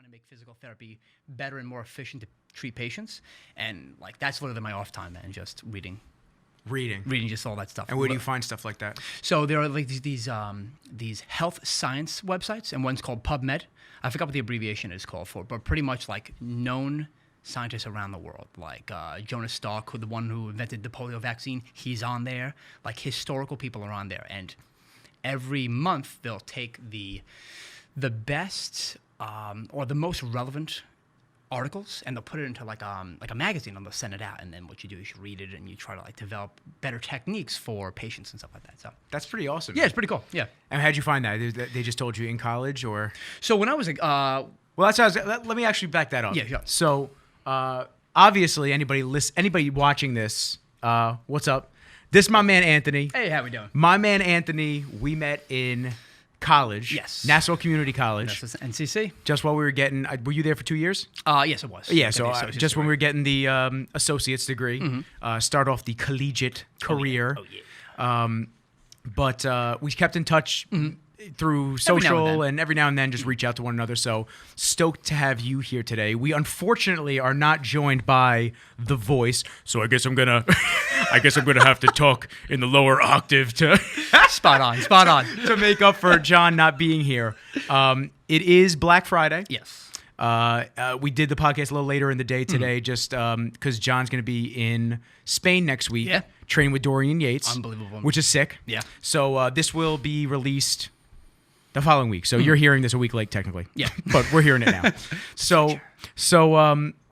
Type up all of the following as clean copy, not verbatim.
to make physical therapy better and more efficient to treat patients. And like that's literally my off time, man, just reading just all that stuff. And where do you find stuff like that? So there are like these health science websites, and one's called PubMed. I forgot what the abbreviation is called for, but pretty much like known scientists around the world, like Jonas Salk, the one who invented the polio vaccine, he's on there. Like historical people are on there, and every month they'll take the best or the most relevant articles, and they'll put it into like a magazine, and they'll send it out. And then what you do is you read it, and you try to like develop better techniques for patients and stuff like that. So that's pretty awesome. Yeah, it's pretty cool. Yeah. And how'd you find that? They just told you in college, or? So when I was well, that's how let me actually back that up. Yeah, sure. So obviously, anybody watching this, what's up? This is my man Anthony. Hey, how we doing? My man Anthony. We met in college. Yes. Nassau Community College. That's NCC. Just while we were getting, were you there for 2 years? Yes, it was. Yeah, so just when we were getting the associate's degree, start off the collegiate career. Oh yeah. But we kept in touch through social, and every now and then just reach out to one another. So stoked to have you here today. We unfortunately are not joined by the voice, so I guess I'm gonna have to talk in the lower octave to spot on to make up for John not being here. It is Black Friday. Yes. We did the podcast a little later in the day today, just because John's going to be in Spain next week, training with Dorian Yates. Unbelievable. Which is sick. Yeah. So this will be released the following week. So you're hearing this a week late, technically. Yeah. But we're hearing it now. So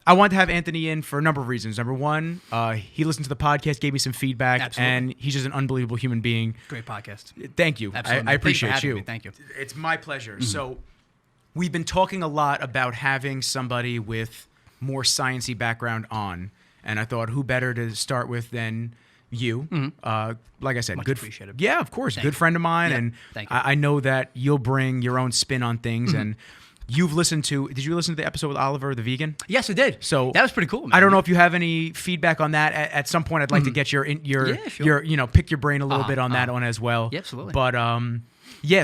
I wanted to have Anthony in for a number of reasons. Number one, he listened to the podcast, gave me some feedback, and he's just an unbelievable human being. Great podcast. Thank you. Absolutely. I appreciate you. Thank you. It's my pleasure. So we've been talking a lot about having somebody with more sciencey background on, and I thought who better to start with than you. Like I said, Much appreciated. Yeah, of course, good friend of mine, and thank you. I know that you'll bring your own spin on things. And did you listen to the episode with Oliver, the vegan? Yes, I did. So that was pretty cool, man. I don't know if you have any feedback on that. At some point, I'd like to get your pick your brain a little bit on that one as well. Yeah, absolutely. But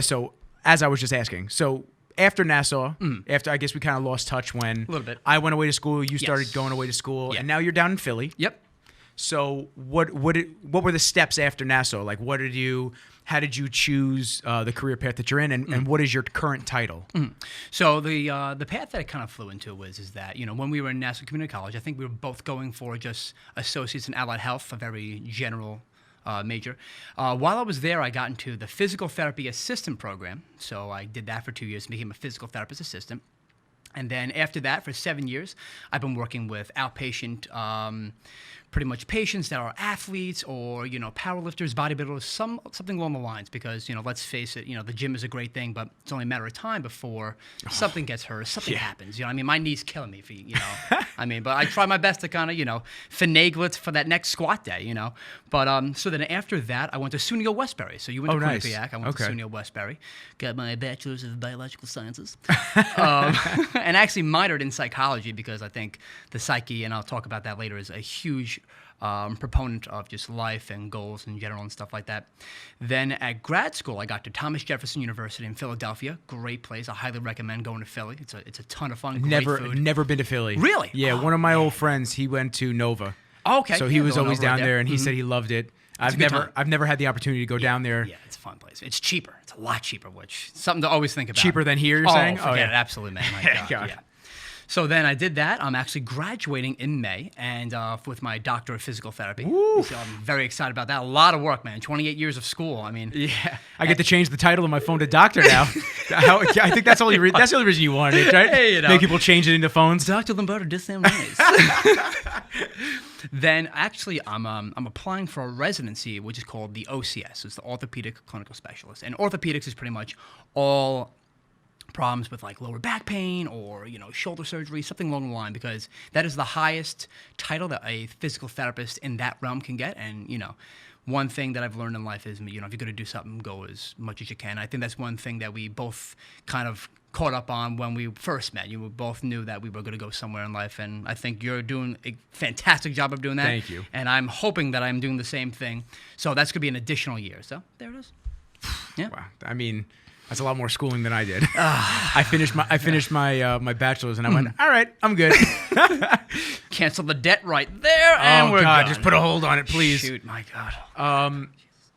so as I was just asking, so after Nassau, after I guess we kind of lost touch when a little bit. I went away to school, you started going away to school, and now you're down in Philly. Yep. So what were the steps after Nassau? Like, how did you choose the career path that you're in, and what is your current title? So the path that I kind of flew into is that, when we were in Nassau Community College, I think we were both going for just associates in allied health, a very general major. While I was there, I got into the physical therapy assistant program. So I did that for 2 years and became a physical therapist assistant. And then after that, for 7 years, I've been working with outpatient pretty much patients that are athletes or, powerlifters, bodybuilders, something along the lines, because, let's face it, the gym is a great thing, but it's only a matter of time before something gets hurt, something happens. My knee's killing me, but I try my best to kind of, finagle it for that next squat day, But so then after that, I went to SUNY Westbury. So you went to Quinnipiac. I went to SUNY Westbury, got my bachelor's of biological sciences, and actually minored in psychology because I think the psyche, and I'll talk about that later, is a huge proponent of just life and goals in general and stuff like that. Then at grad school, I got to Thomas Jefferson University in Philadelphia. Great place. I highly recommend going to Philly. It's a ton of fun. Great food. Never been to Philly. Really? Yeah, one of my old friends, he went to Nova. Oh, okay. So he was always down there, and he said he loved it. I've never had the opportunity to go down there. Yeah, it's a fun place. It's cheaper. It's a lot cheaper, which is something to always think about. Cheaper than here, you're saying? Forget it. Absolutely, man. My God. Yeah. So then I did that. I'm actually graduating in May, and with my doctor of physical therapy. So I'm very excited about that. A lot of work, man. 28 years of school. I mean, I get to change the title of my phone to doctor now. I think that's the only reason you wanted it, right? Hey, Make people change it into phones. Dr. Lombardo did sound nice. Then actually, I'm applying for a residency, which is called the OCS. It's the Orthopedic Clinical Specialist, and orthopedics is pretty much all problems with like lower back pain or shoulder surgery, something along the line, because that is the highest title that a physical therapist in that realm can get. And one thing that I've learned in life is if you're going to do something, go as much as you can. I think that's one thing that we both kind of caught up on when we first met. We both knew that we were going to go somewhere in life, and I think you're doing a fantastic job of doing that. Thank you. And I'm hoping that I'm doing the same thing. So that's going to be an additional year. So there it is. Yeah. Wow. I mean, That's a lot more schooling than I did. I finished my bachelor's and I went, all right, I'm good. Cancel the debt right there, and we're God, done. just put a hold on it, please. Shoot, my God.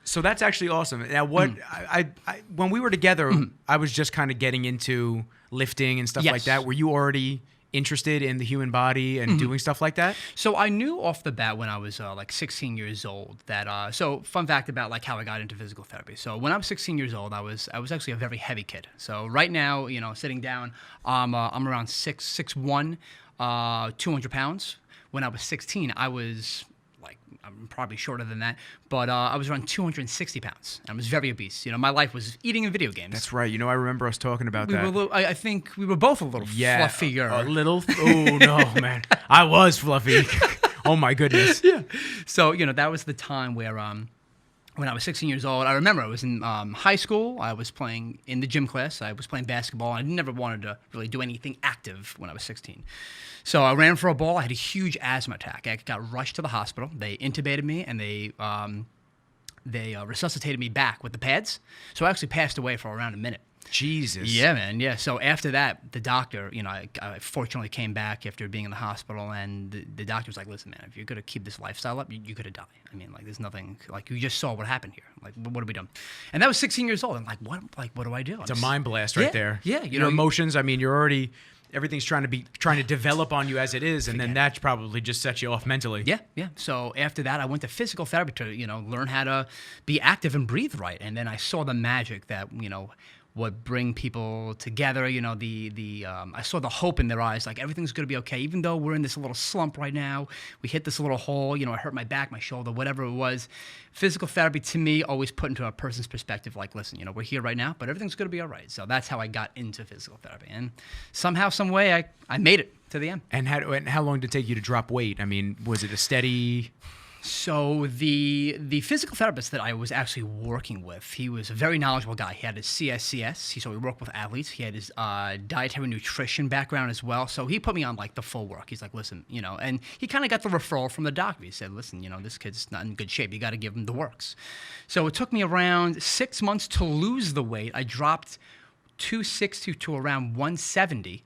So that's actually awesome. Now, what I when we were together, I was just kind of getting into lifting and stuff like that. Were you already interested in the human body and doing stuff like that? So I knew off the bat when I was like 16 years old that. So fun fact about like how I got into physical therapy. So when I was 16 years old, I was actually a very heavy kid. So right now, sitting down, I'm around 6'1", 200 pounds. When I was 16, I was I'm probably shorter than that, but I was around 260 pounds. I was very obese. My life was eating and video games. That's right. I remember us talking about that. I think we were both a little fluffier. A little. Oh, no, man. I was fluffy. Oh, my goodness. Yeah. So, that was the time where when I was 16 years old, I remember I was in high school. I was playing in the gym class. I was playing basketball. I never wanted to really do anything active when I was 16. So I ran for a ball. I had a huge asthma attack. I got rushed to the hospital. They intubated me, and they resuscitated me back with the pads. So I actually passed away for around a minute. Jesus. Yeah, man. Yeah. So after that, the doctor, I fortunately came back after being in the hospital, and the doctor was like, "Listen, man, if you're gonna keep this lifestyle up, you're gonna die. I mean, like, there's nothing. Like, you just saw what happened here. Like, what have we done?" And that was 16 years old. I'm like, what? Like, what do I do? It's a mind blast right there. Yeah. Your emotions. I mean, you're already. Everything's trying to develop on you as it is, and then that probably just sets you off mentally. Yeah. So after that, I went to physical therapy to learn how to be active and breathe right, and then I saw the magic that would bring people together. I saw the hope in their eyes, like everything's gonna be okay, even though we're in this little slump right now. We hit this little hole. I hurt my back, my shoulder, whatever it was. Physical therapy to me always put into a person's perspective, like, listen, we're here right now, but everything's gonna be all right. So that's how I got into physical therapy, and somehow, some way, I made it to the end. And how long did it take you to drop weight? I mean, was it a steady? So the physical therapist that I was actually working with, he was a very knowledgeable guy. He had his CSCS. So he worked with athletes. He had his dietary nutrition background as well. So he put me on like the full work. He's like, listen, and he kind of got the referral from the doctor. He said, listen, this kid's not in good shape. You got to give him the works. So it took me around 6 months to lose the weight. I dropped 260 to around 170.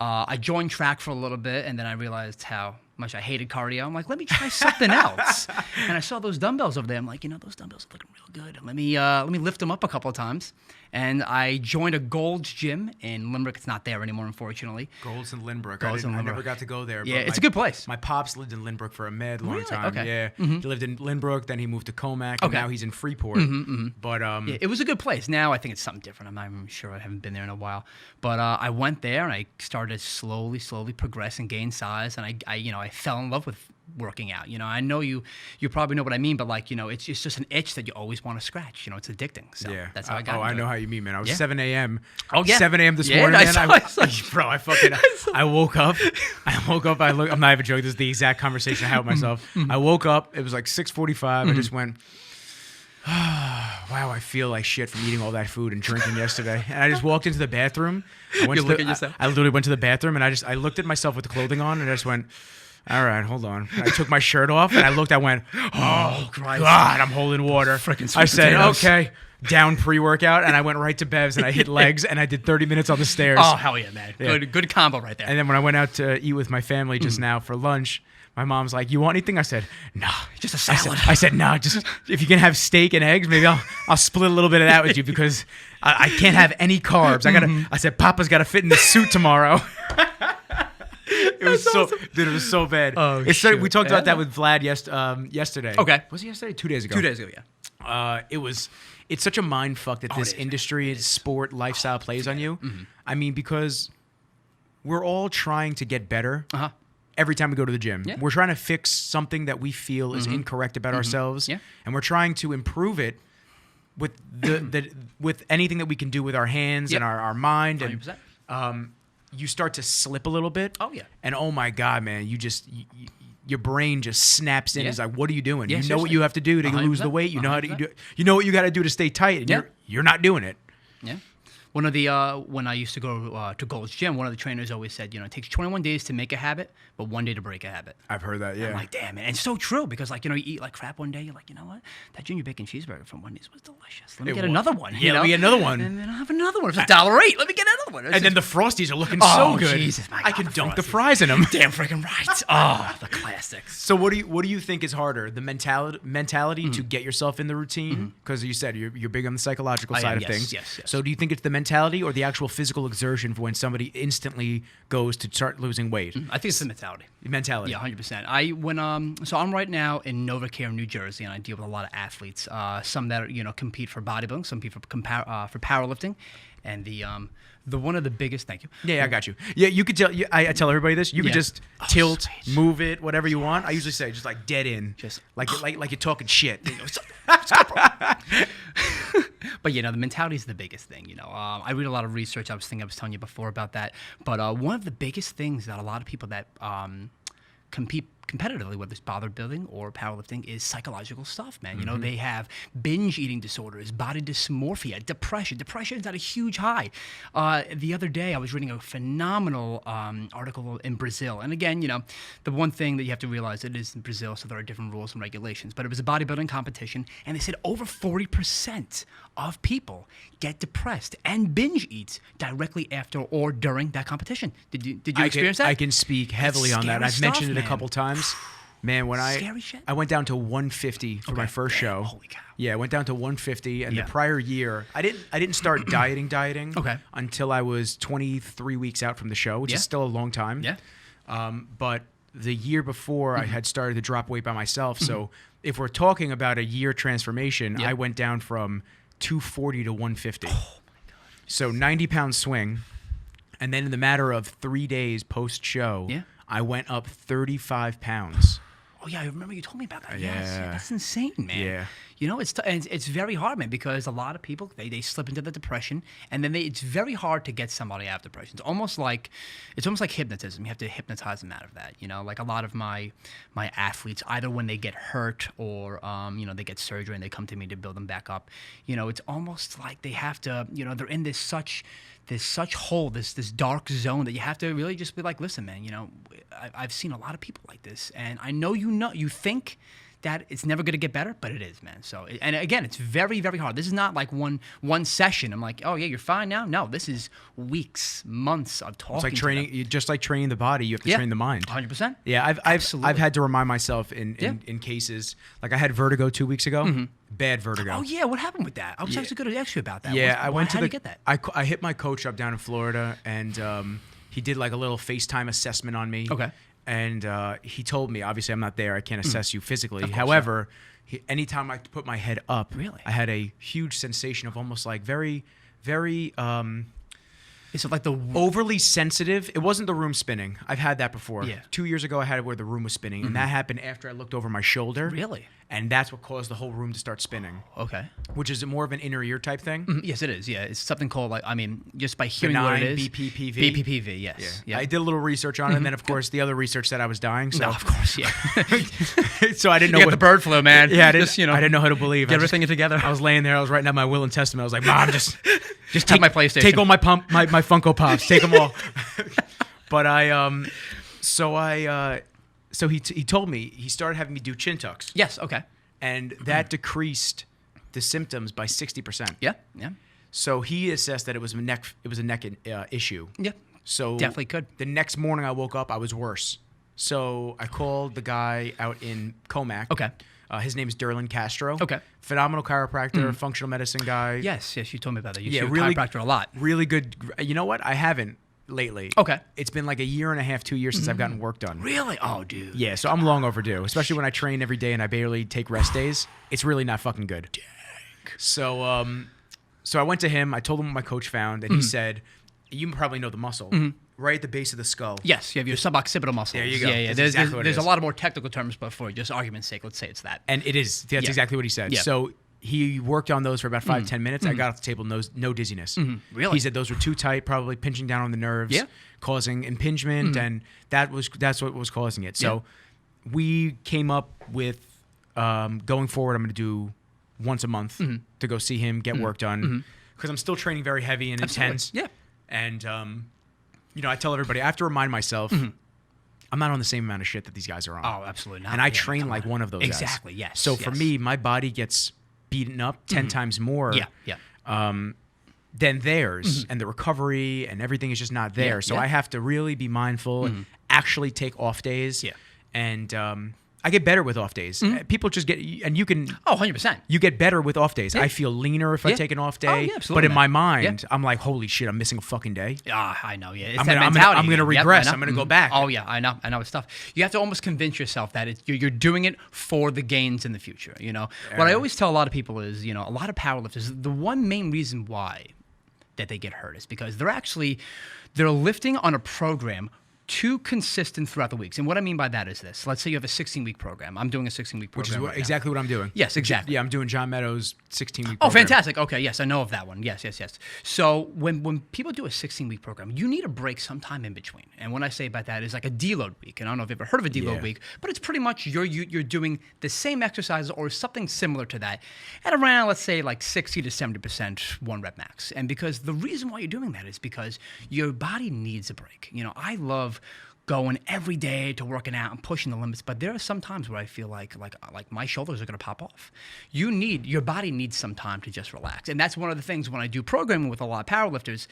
I joined track for a little bit, and then I realized how much I hated cardio. I'm like, let me try something else. And I saw those dumbbells over there. I'm like, those dumbbells are looking real good. Let me lift them up a couple of times. And I joined a Gold's gym in Limerick. It's not there anymore, unfortunately. Gold's in Limerick. I never got to go there. Yeah, it's a good place. My pops lived in Limerick for a mad long time. Okay. Yeah, He lived in Limerick, then he moved to Comac, and now he's in Freeport. But yeah, it was a good place. Now I think it's something different. I'm not even sure. I haven't been there in a while. But I went there and I started slowly progress and gain size, and I fell in love with working out. I know you probably know what I mean, but like, it's just an itch that you always want to scratch. It's addicting. So yeah, that's how I got into I know it. how you mean, man. I was 7 a.m. Oh yeah, 7 a.m. this morning. I woke up. I'm not even joking. This is the exact conversation I had with myself. I woke up. It was like 6:45. I just went, wow, I feel like shit from eating all that food and drinking yesterday. And I just walked into the bathroom. I literally went to the bathroom and I looked at myself with the clothing on and I just went, all right, hold on. I took my shirt off and I went, oh, God, I'm holding water. I said, okay, down pre-workout, and I went right to Bev's and I hit legs and I did 30 minutes on the stairs. Oh, hell yeah, man. Yeah. Good combo right there. And then when I went out to eat with my family just now for lunch, my mom's like, you want anything? I said, no. Just a salad. I said, no, just if you can have steak and eggs, maybe I'll split a little bit of that with you because I can't have any carbs. I said, Papa's got to fit in this suit tomorrow. It was awesome. Dude, it was so bad. Oh, shit. We talked about that with Vlad yesterday. Okay. Was it yesterday? 2 days ago. 2 days ago, yeah. It's such a mind fuck that this industry, sport, lifestyle plays on you. I mean, because we're all trying to get better every time we go to the gym. Yeah. We're trying to fix something that we feel is incorrect about ourselves. Yeah. And we're trying to improve it with with anything that we can do with our hands and our mind. 100%. And you start to slip a little bit. Oh, yeah. And oh, my God, man, your brain just snaps in. Yeah. It's like, what are you doing? Yeah, you know what you have to do to 100%. lose the weight. You know how to do. You know what you got to do to stay tight, and you're not doing it. Yeah. One of the when I used to go to Gold's Gym, one of the trainers always said, it takes 21 days to make a habit, but 1 day to break a habit. I've heard that. Yeah. I'm like, damn, man. And it's so true because, you eat like crap one day. You're like, you know what? That junior bacon cheeseburger from Wendy's was delicious. Let me get another one. Yeah, let me get another one. And then I'll have another one. It's $1.08. Let me get another one. And then the Frosties are looking so good. Jesus, my God, I can dunk the Frosties. fries in them. Damn freaking right. Oh, the classics. So what do you think is harder? The mentality to get yourself in the routine? Because you said you're big on the psychological side of things. Yes. So do you think it's the mentality or the actual physical exertion for when somebody instantly goes to start losing weight? I think it's the mentality. Mentality. Yeah, 100%. So I'm right now in NovaCare, New Jersey, and I deal with a lot of athletes. Some that compete for bodybuilding, some compete for powerlifting, and the one of the biggest. Thank you. Yeah, I got you. Yeah, you could tell. I tell everybody this. You could just tilt, sweet. move it, whatever you want. I usually say just like dead in, Just like you're talking shit. But the mentality is the biggest thing. I read a lot of research. I was telling you before about that. But one of the biggest things that a lot of people that compete competitively, whether it's bodybuilding or powerlifting, is psychological stuff, man. They have binge eating disorders, body dysmorphia, depression. Depression is at a huge high. The other day, I was reading a phenomenal article in Brazil. And again, the one thing that you have to realize, it is in Brazil, so there are different rules and regulations. But it was a bodybuilding competition, and they said over 40% of people get depressed and binge eat directly after or during that competition. Did you experience that? I can speak heavily on that. I've mentioned it a couple times. Man, when Scary shit. I went down to 150 for my first show. Holy cow. Yeah, I went down to 150, and the prior year, I didn't start dieting until I was 23 weeks out from the show, which is still a long time. Yeah. But the year before, I had started to drop weight by myself. So if we're talking about a year transformation, I went down from 240 to 150. Oh my God. So 90-pound swing, and then in the matter of 3 days post-show, I went up 35 pounds. Oh yeah, I remember you told me about that. Yeah. Yes, that's insane, man. Yeah. It's very hard, man, because a lot of people they slip into the depression, and then it's very hard to get somebody out of depression. It's almost like hypnotism. You have to hypnotize them out of that. Like a lot of my athletes, either when they get hurt or they get surgery and they come to me to build them back up. It's almost like they have to. They're in this such hole, this dark zone that you have to really just be like, listen, man, I've seen a lot of people like this, and I know you think that it's never going to get better, but it is, man. So, and again, it's very, very hard. This is not like one session. I'm like, oh yeah, you're fine now. No, this is weeks, months of talking. It's like training, just like training the body, you have to train the mind. 100%. Yeah, I've had to remind myself in cases like I had vertigo 2 weeks ago. Bad vertigo. Oh yeah, what happened with that? I was actually going to ask you about that. Yeah, how did you get that? I hit my coach up down in Florida, and he did like a little FaceTime assessment on me. Okay. And he told me, obviously I'm not there, I can't assess you physically. Of course, However, anytime I put my head up, Really? I had a huge sensation of almost like very, very Is it like the overly sensitive. It wasn't the room spinning. I've had that before. Yeah. 2 years ago, I had it where the room was spinning, and that happened after I looked over my shoulder. Really? And that's what caused the whole room to start spinning. Okay. Which is more of an inner ear type thing. Yes, it is. Yeah, it's something called just by hearing Benign what it is. BPPV. BPPV. Yes. Yeah. I did a little research on it, and then of course the other research said I was dying. So No, of course. Yeah. so I didn't know You got the bird flu, man. Yeah, I didn't, Just, I didn't know how to believe. Get everything together. I was laying there. I was writing out my will and testament. I was like, Mom, just take my PlayStation. Take all my Funko Pops. Take them all. But so he told me he started having me do chin tucks. Yes. Okay. And that decreased the symptoms by 60%. Yeah. Yeah. So he assessed that it was a neck issue. Yeah. So definitely could. The next morning I woke up, I was worse. So I called the guy out in Comac. Okay. His name is Derlin Castro. Okay. Phenomenal chiropractor, functional medicine guy. Yes. You told me about that. You Yeah, see a really- chiropractor a lot. Really good. You know what? I haven't lately. Okay. It's been like a year and a half, 2 years since I've gotten work done. Really? Oh, dude. Yeah, so I'm long overdue, especially when I train every day and I barely take rest days. It's really not fucking good. Dang. So, so I went to him. I told him what my coach found, and he said, "You probably know the muscle right at the base of the skull." Yes, you have your suboccipital muscles. There you go. Yeah. That's exactly what it There's a is. lot of more technical terms, but for just argument's sake, let's say it's that. And it is. That's Yeah. exactly what he said. Yeah. So he worked on those for about 5-10 minutes. I got off the table, no dizziness. Really? He said those were too tight, probably pinching down on the nerves, Yeah. causing impingement, and that's what was causing it. So we came up with going forward, I'm going to do once a month to go see him, get work done. because I'm still training very heavy and intense. Yeah. And, I tell everybody, I have to remind myself, I'm not on the same amount of shit that these guys are on. Oh, absolutely not. And I train like one of those guys. Exactly, yes. So for me, my body gets beaten up 10 times more than theirs. And the recovery and everything is just not there. Yeah, so yeah. I have to really be mindful and actually take off days. Yeah. And I get better with off days. People just get, and you can. Oh, 100%. You get better with off days. Yeah. I feel leaner if I take an off day. Oh, yeah, absolutely, but in my man. mind, I'm like, holy shit, I'm missing a fucking day. I know, yeah. It's I'm that gonna mentality. regress. Yep, I know. I'm gonna go back. Oh, yeah, I know it's tough. You have to almost convince yourself that you're doing it for the gains in the future, What I always tell a lot of people is, a lot of powerlifters, the one main reason why that they get hurt is because they're lifting on a program too consistent throughout the weeks. And what I mean by that is this. Let's say you have a 16-week program. I'm doing a 16-week program. Which is right now. exactly what I'm doing. Yes, exactly. Yeah, I'm doing John Meadows' 16-week program. Oh, fantastic. Okay, yes, I know of that one. Yes. So when people do a 16-week program, you need a break sometime in between. And what I say about that is like a deload week. And I don't know if you've ever heard of a deload week, but it's pretty much you're doing the same exercises or something similar to that at around, let's say, like 60 to 70% one rep max. And because the reason why you're doing that is because your body needs a break. I love going every day to working out and pushing the limits, but there are some times where I feel like my shoulders are going to pop off. Your body needs some time to just relax, and that's one of the things when I do programming with a lot of powerlifters.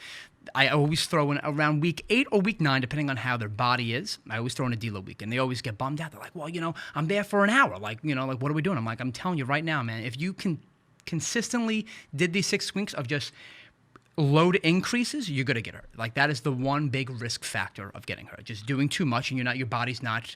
I always throw in around week 8 or week 9, depending on how their body is. I always throw in a deload week, and they always get bummed out. They're like, "Well, I'm there for an hour. Like, what are we doing?" I'm like, "I'm telling you right now, man. If you can consistently did these 6 weeks of just load increases, you're gonna get hurt. Like that is the one big risk factor of getting hurt. Just doing too much and your body's not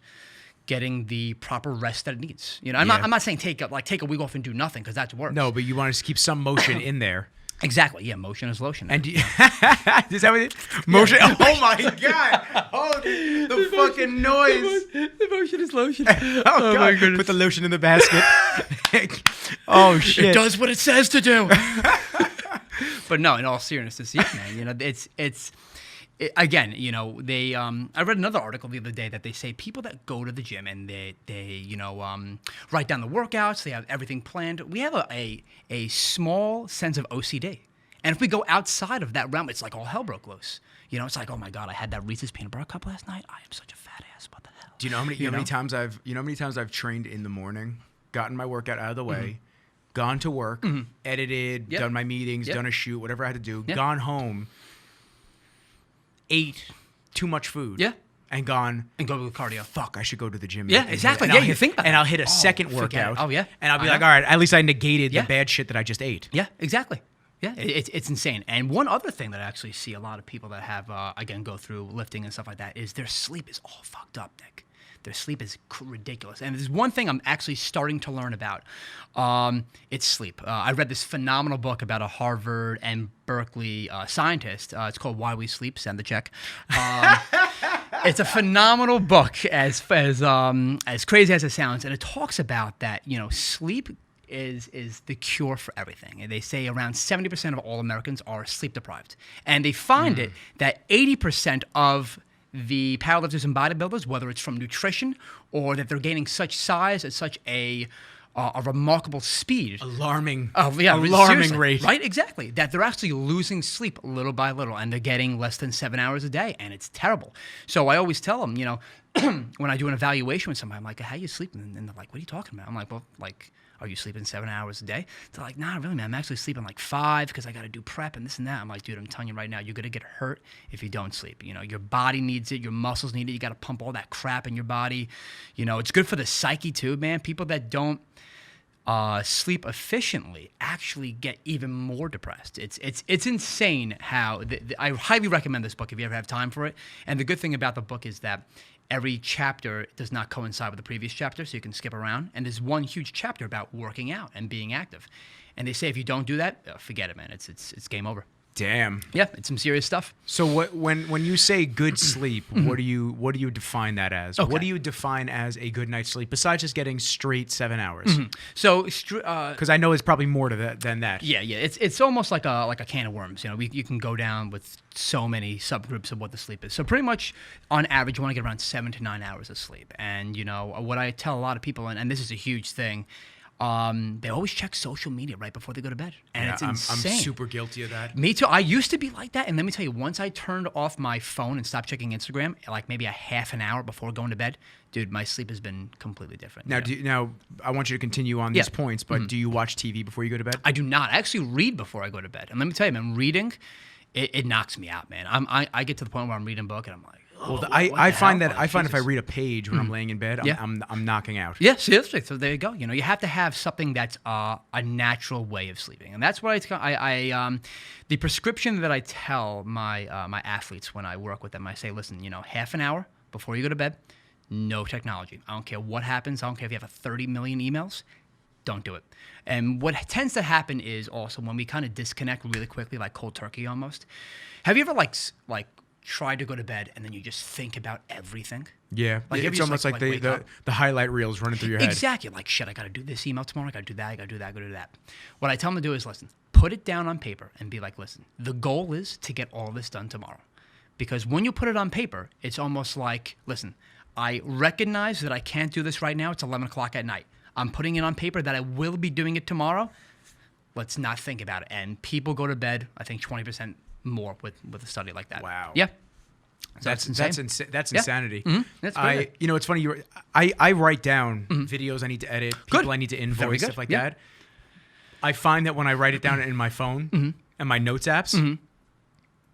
getting the proper rest that it needs. I'm not saying take a week off and do nothing because that's worse. No, but you want to keep some motion in there. Exactly. Yeah, motion is lotion. And is that what it is? Motion. Oh my god! Oh, the fucking noise. The motion is lotion. Oh god! My goodness. Put the lotion in the basket. Oh shit! It does what it says to do. But no, in all seriousness, yeah, man. Again, they. I read another article the other day that they say people that go to the gym and they write down the workouts, they have everything planned. We have a small sense of OCD, and if we go outside of that realm, it's like all hell broke loose. It's like, oh my god, I had that Reese's peanut butter cup last night. I am such a fat ass. What the hell? Do you know how many times I've trained in the morning, gotten my workout out of the way, gone to work, edited, done my meetings, done a shoot, whatever I had to do, gone home, ate too much food, and gone and go to cardio. Fuck, I should go to the gym. Yeah, exactly. Yeah, you think about and that. I'll hit a second workout. Oh yeah, and I'll be like, all right, at least I negated the bad shit that I just ate. Yeah, exactly. Yeah, it's insane. And one other thing that I actually see a lot of people that have again go through lifting and stuff like that is their sleep is all fucked up, Nick. Their sleep is ridiculous. And there's one thing I'm actually starting to learn about. It's sleep. I read this phenomenal book about a Harvard and Berkeley scientist. It's called Why We Sleep. Send the check. It's a phenomenal book, as crazy as it sounds. And it talks about that, sleep is the cure for everything. And they say around 70% of all Americans are sleep deprived. And they find it that 80% of the powerlifters and bodybuilders, whether it's from nutrition or that they're gaining such size at such a remarkable speed. Alarming rate. Right, exactly. That they're actually losing sleep little by little, and they're getting less than 7 hours a day, and it's terrible. So I always tell them, when I do an evaluation with somebody, I'm like, how you sleeping? And they're like, what are you talking about? I'm like, well, are you sleeping 7 hours a day? They're like, nah, really, man. I'm actually sleeping like 5 because I got to do prep and this and that. I'm like, dude, I'm telling you right now, you're going to get hurt if you don't sleep. Your body needs it. Your muscles need it. You got to pump all that crap in your body. It's good for the psyche too, man. People that don't sleep efficiently actually get even more depressed. It's insane how I highly recommend this book if you ever have time for it. And the good thing about the book is that every chapter does not coincide with the previous chapter, so you can skip around. And there's one huge chapter about working out and being active. And they say if you don't do that, forget it, man. It's game over. Damn. Yeah, it's some serious stuff. So when you say good sleep, what do you define that as? Okay. What do you define as a good night's sleep besides just getting straight 7 hours? So because I know it's probably more to that than that. Yeah. It's almost like a can of worms. You can go down with so many subgroups of what the sleep is. So pretty much on average, you want to get around 7 to 9 hours of sleep. And what I tell a lot of people, and this is a huge thing. they always check social media right before they go to bed. And Yeah, it's I'm insane. super guilty of that. Me too. I used to be like that. And let me tell you, once I turned off my phone and stopped checking Instagram, like maybe a half an hour before going to bed, dude, my sleep has been completely different. Now, now I want you to continue on these points, but do you watch TV before you go to bed? I do not. I actually read before I go to bed. And let me tell you, man, reading, it knocks me out, man. I get to the point where I'm reading a book and I'm like, Well, I find if I read a page when I'm laying in bed, Yeah. I'm knocking out. Yeah, seriously. So there you go. You know, you have to have something that's a natural way of sleeping, and that's what the prescription that I tell my my athletes when I work with them. I say, listen, you know, half an hour before you go to bed, no technology. I don't care what happens. I don't care if you have 30 million emails. Don't do it. And what tends to happen is also when we kind of disconnect really quickly, like cold turkey almost. Have you ever like tried to go to bed and then you just think about everything? Yeah, Like, it's almost like the highlight reels running through your head. Exactly. Like, shit, I got to do this email tomorrow. I got to do that. I got to do that. I got to do that. What I tell them to do is, listen, put it down on paper and be like, listen, the goal is to get all this done tomorrow. Because when you put it on paper, it's almost like, listen, I recognize that I can't do this right now. It's 11 o'clock at night. I'm putting it on paper that I will be doing it tomorrow. Let's not think about it. And people go to bed, I think, 20% more with a study like that. Wow. Yeah. So That's Yeah. insanity. Mm-hmm. That's great. You know, it's funny. I write down videos I need to edit, people Good. I need to Very invoice, good. stuff like Yeah. that. I find that when I write it down in my phone and my notes apps,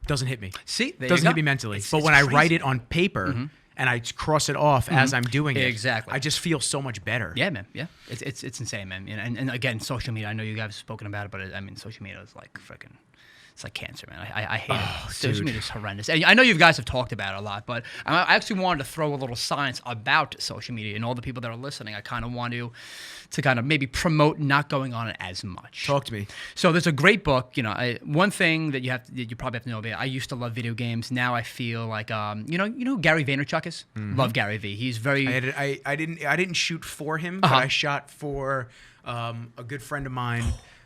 doesn't hit me. See, there Doesn't you hit go. me mentally. It's But when I crazy. write it on paper and I cross it off as I'm doing it, Exactly. I just feel so much better. Yeah, man. Yeah, it's insane, man. And again, social media. I know you guys have spoken about it, but I mean, social media is like freaking. It's like cancer, man. I hate it. Social media is horrendous. And I know you guys have talked about it a lot, but I actually wanted to throw a little science about social media and all the people that are listening. I kind of want to kind of maybe promote not going on it as much. Talk to me. So there's a great book. You know, one thing that you probably have to know about. I used to love video games. Now I feel like you know who Gary Vaynerchuk is. Love Gary V. He's very. I didn't shoot for him, but I shot for a good friend of mine.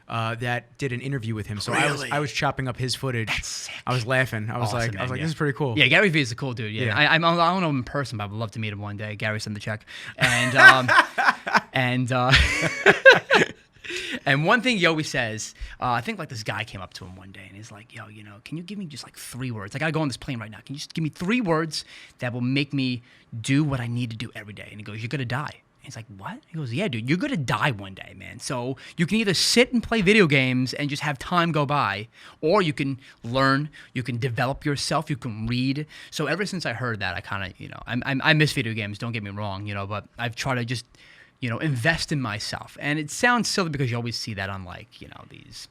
That did an interview with him, so Really? I was chopping up his footage. That's sick. I was laughing. I was Awesome, like, man, this is pretty cool. Yeah, Gary Vee is a cool dude. Yeah, Yeah. I don't know him in person, but I would love to meet him one day. Gary, send the check. And and one thing he always says, I think like this guy came up to him one day and he's like, yo, you know, can you give me just like 3 words? I gotta go on this plane right now. Can you just give me 3 words that will make me do what I need to do every day? And he goes, you're gonna die. He's like, what? He goes, yeah, dude, you're going to die one day, man. So you can either sit and play video games and just have time go by, or you can learn, you can develop yourself, you can read. So ever since I heard that, I kind of, you know, I miss video games, don't get me wrong, you know, but I've tried to just, you know, invest in myself. And it sounds silly because you always see that on like, you know, these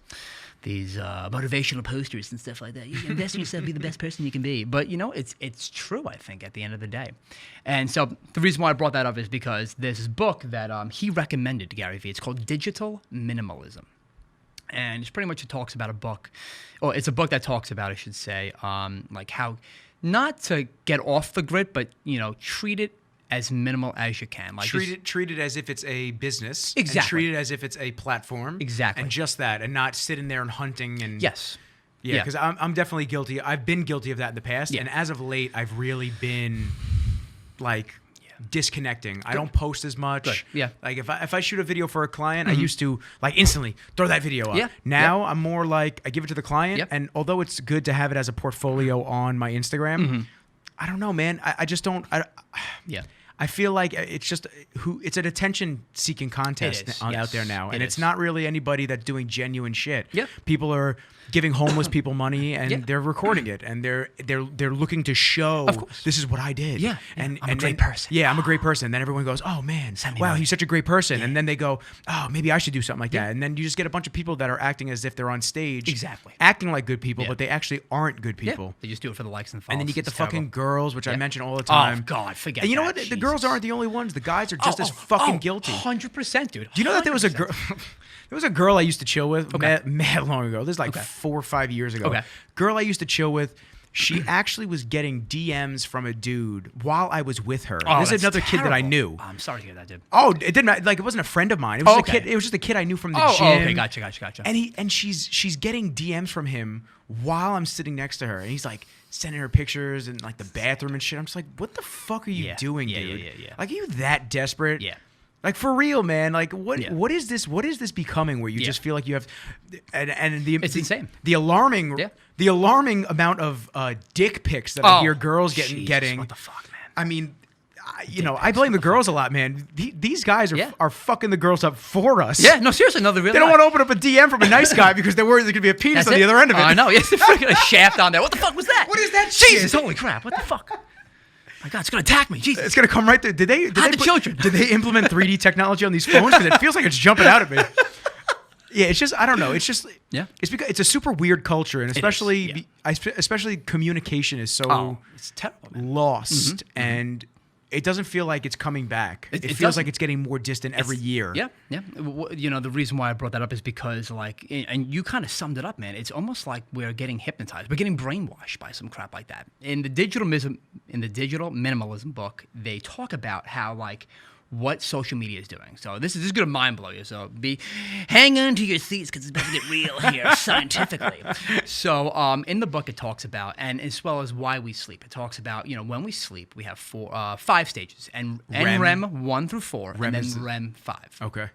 motivational posters and stuff like that. You invest in yourself, be the best person you can be. But, you know, it's true, I think, at the end of the day. And so the reason why I brought that up is because there's this book that he recommended to Gary Vee. It's called Digital Minimalism. And it's pretty much, it talks about it's a book that talks about, I should say, like how not to get off the grid, but, you know, treat it as minimal as you can. Like treat it as if it's a business. Exactly. And treat it as if it's a platform. Exactly. And just that, and not sitting there and hunting and. Yes. Yeah, because I'm definitely guilty. I've been guilty of that in the past, Yeah. and as of late, I've really been like disconnecting. I don't post as much. Good. Yeah. Like if I shoot a video for a client, I used to like instantly throw that video up. Yeah. Now I'm more like I give it to the client, Yep. and although it's good to have it as a portfolio on my Instagram, I don't know, man. I just don't. Yeah. I feel like it's an attention-seeking contest It is, out yes, there now, it and it's is. not really anybody that's doing genuine shit. Yep. People are giving homeless people money, and Yeah. they're recording it, and they're looking to show Of course. this is what I did. Yeah, and I'm a great person. Yeah, I'm a great person. And then everyone goes, oh man, Send me wow, money. he's such a great person. And then they go, oh, maybe I should do something like that. And then you just get a bunch of people that are acting as if they're on stage, Exactly. acting like good people, Yeah. but they actually aren't good Yeah. people. They just do it for the likes and follows. And then you get the It's fucking terrible. girls, which I Yeah. mention all the time. Oh, God, forget And you know that. what? The girls Jesus. aren't the only ones. The guys are just as fucking guilty. 100%, dude. Do you know that there was a 100%. girl? There was a girl I used to chill with Okay. mad long ago. This is like Okay. 4 or 5 years ago. Okay. Girl I used to chill with. She actually was getting DMs from a dude while I was with her. Oh, This is that's another kid that I terrible. knew. Oh, I'm sorry to hear that, dude. Oh, it didn't matter. Like it wasn't a friend of mine. It was Oh, just a okay. kid. It was just a kid I knew from the Oh, gym. okay, gotcha. And she's getting DMs from him while I'm sitting next to her, and he's like sending her pictures in like the bathroom and shit. I'm just like, what the fuck are you doing, yeah, dude? yeah. Like, are you that desperate? Yeah. Like for real, man. Like what? Yeah. What is this? What is this becoming? Where you just feel like you have, and It's insane. The alarming, Yeah. the alarming amount of dick pics that I hear girls Jesus, getting. What the fuck, man? I mean, I blame the girls a lot, man. These guys are fucking the girls up for us. Yeah, no, seriously, no, they really. They don't want to open up a DM from a nice guy because they're worried there could be a penis on the other end of it. I know. Yes, freaking a shaft on there. What the fuck was that? What is that? Jesus, shit? holy crap! What the fuck? My God, it's gonna attack me. Jesus. It's gonna come right there. Did they children. Did they implement 3D technology on these phones? Because it feels like it's jumping out at me. Yeah, it's just I don't know. It's just It's because it's a super weird culture, and especially especially communication is so it's terrible, man. lost, and it doesn't feel like it's coming back. It feels like it's getting more distant every year. Yeah, yeah. You know, the reason why I brought that up is because, like, and you kind of summed it up, man. It's almost like we're getting hypnotized. We're getting brainwashed by some crap like that. In the digital minimalism book, they talk about how, like, what social media is doing. So this is going to mind blow you. So hang on to your seats because it's about to get real here scientifically. So in the book it talks about, and as well as why we sleep, it talks about, you know, when we sleep we have 5 stages, and REM 1 through 4, and then REM 5. Okay.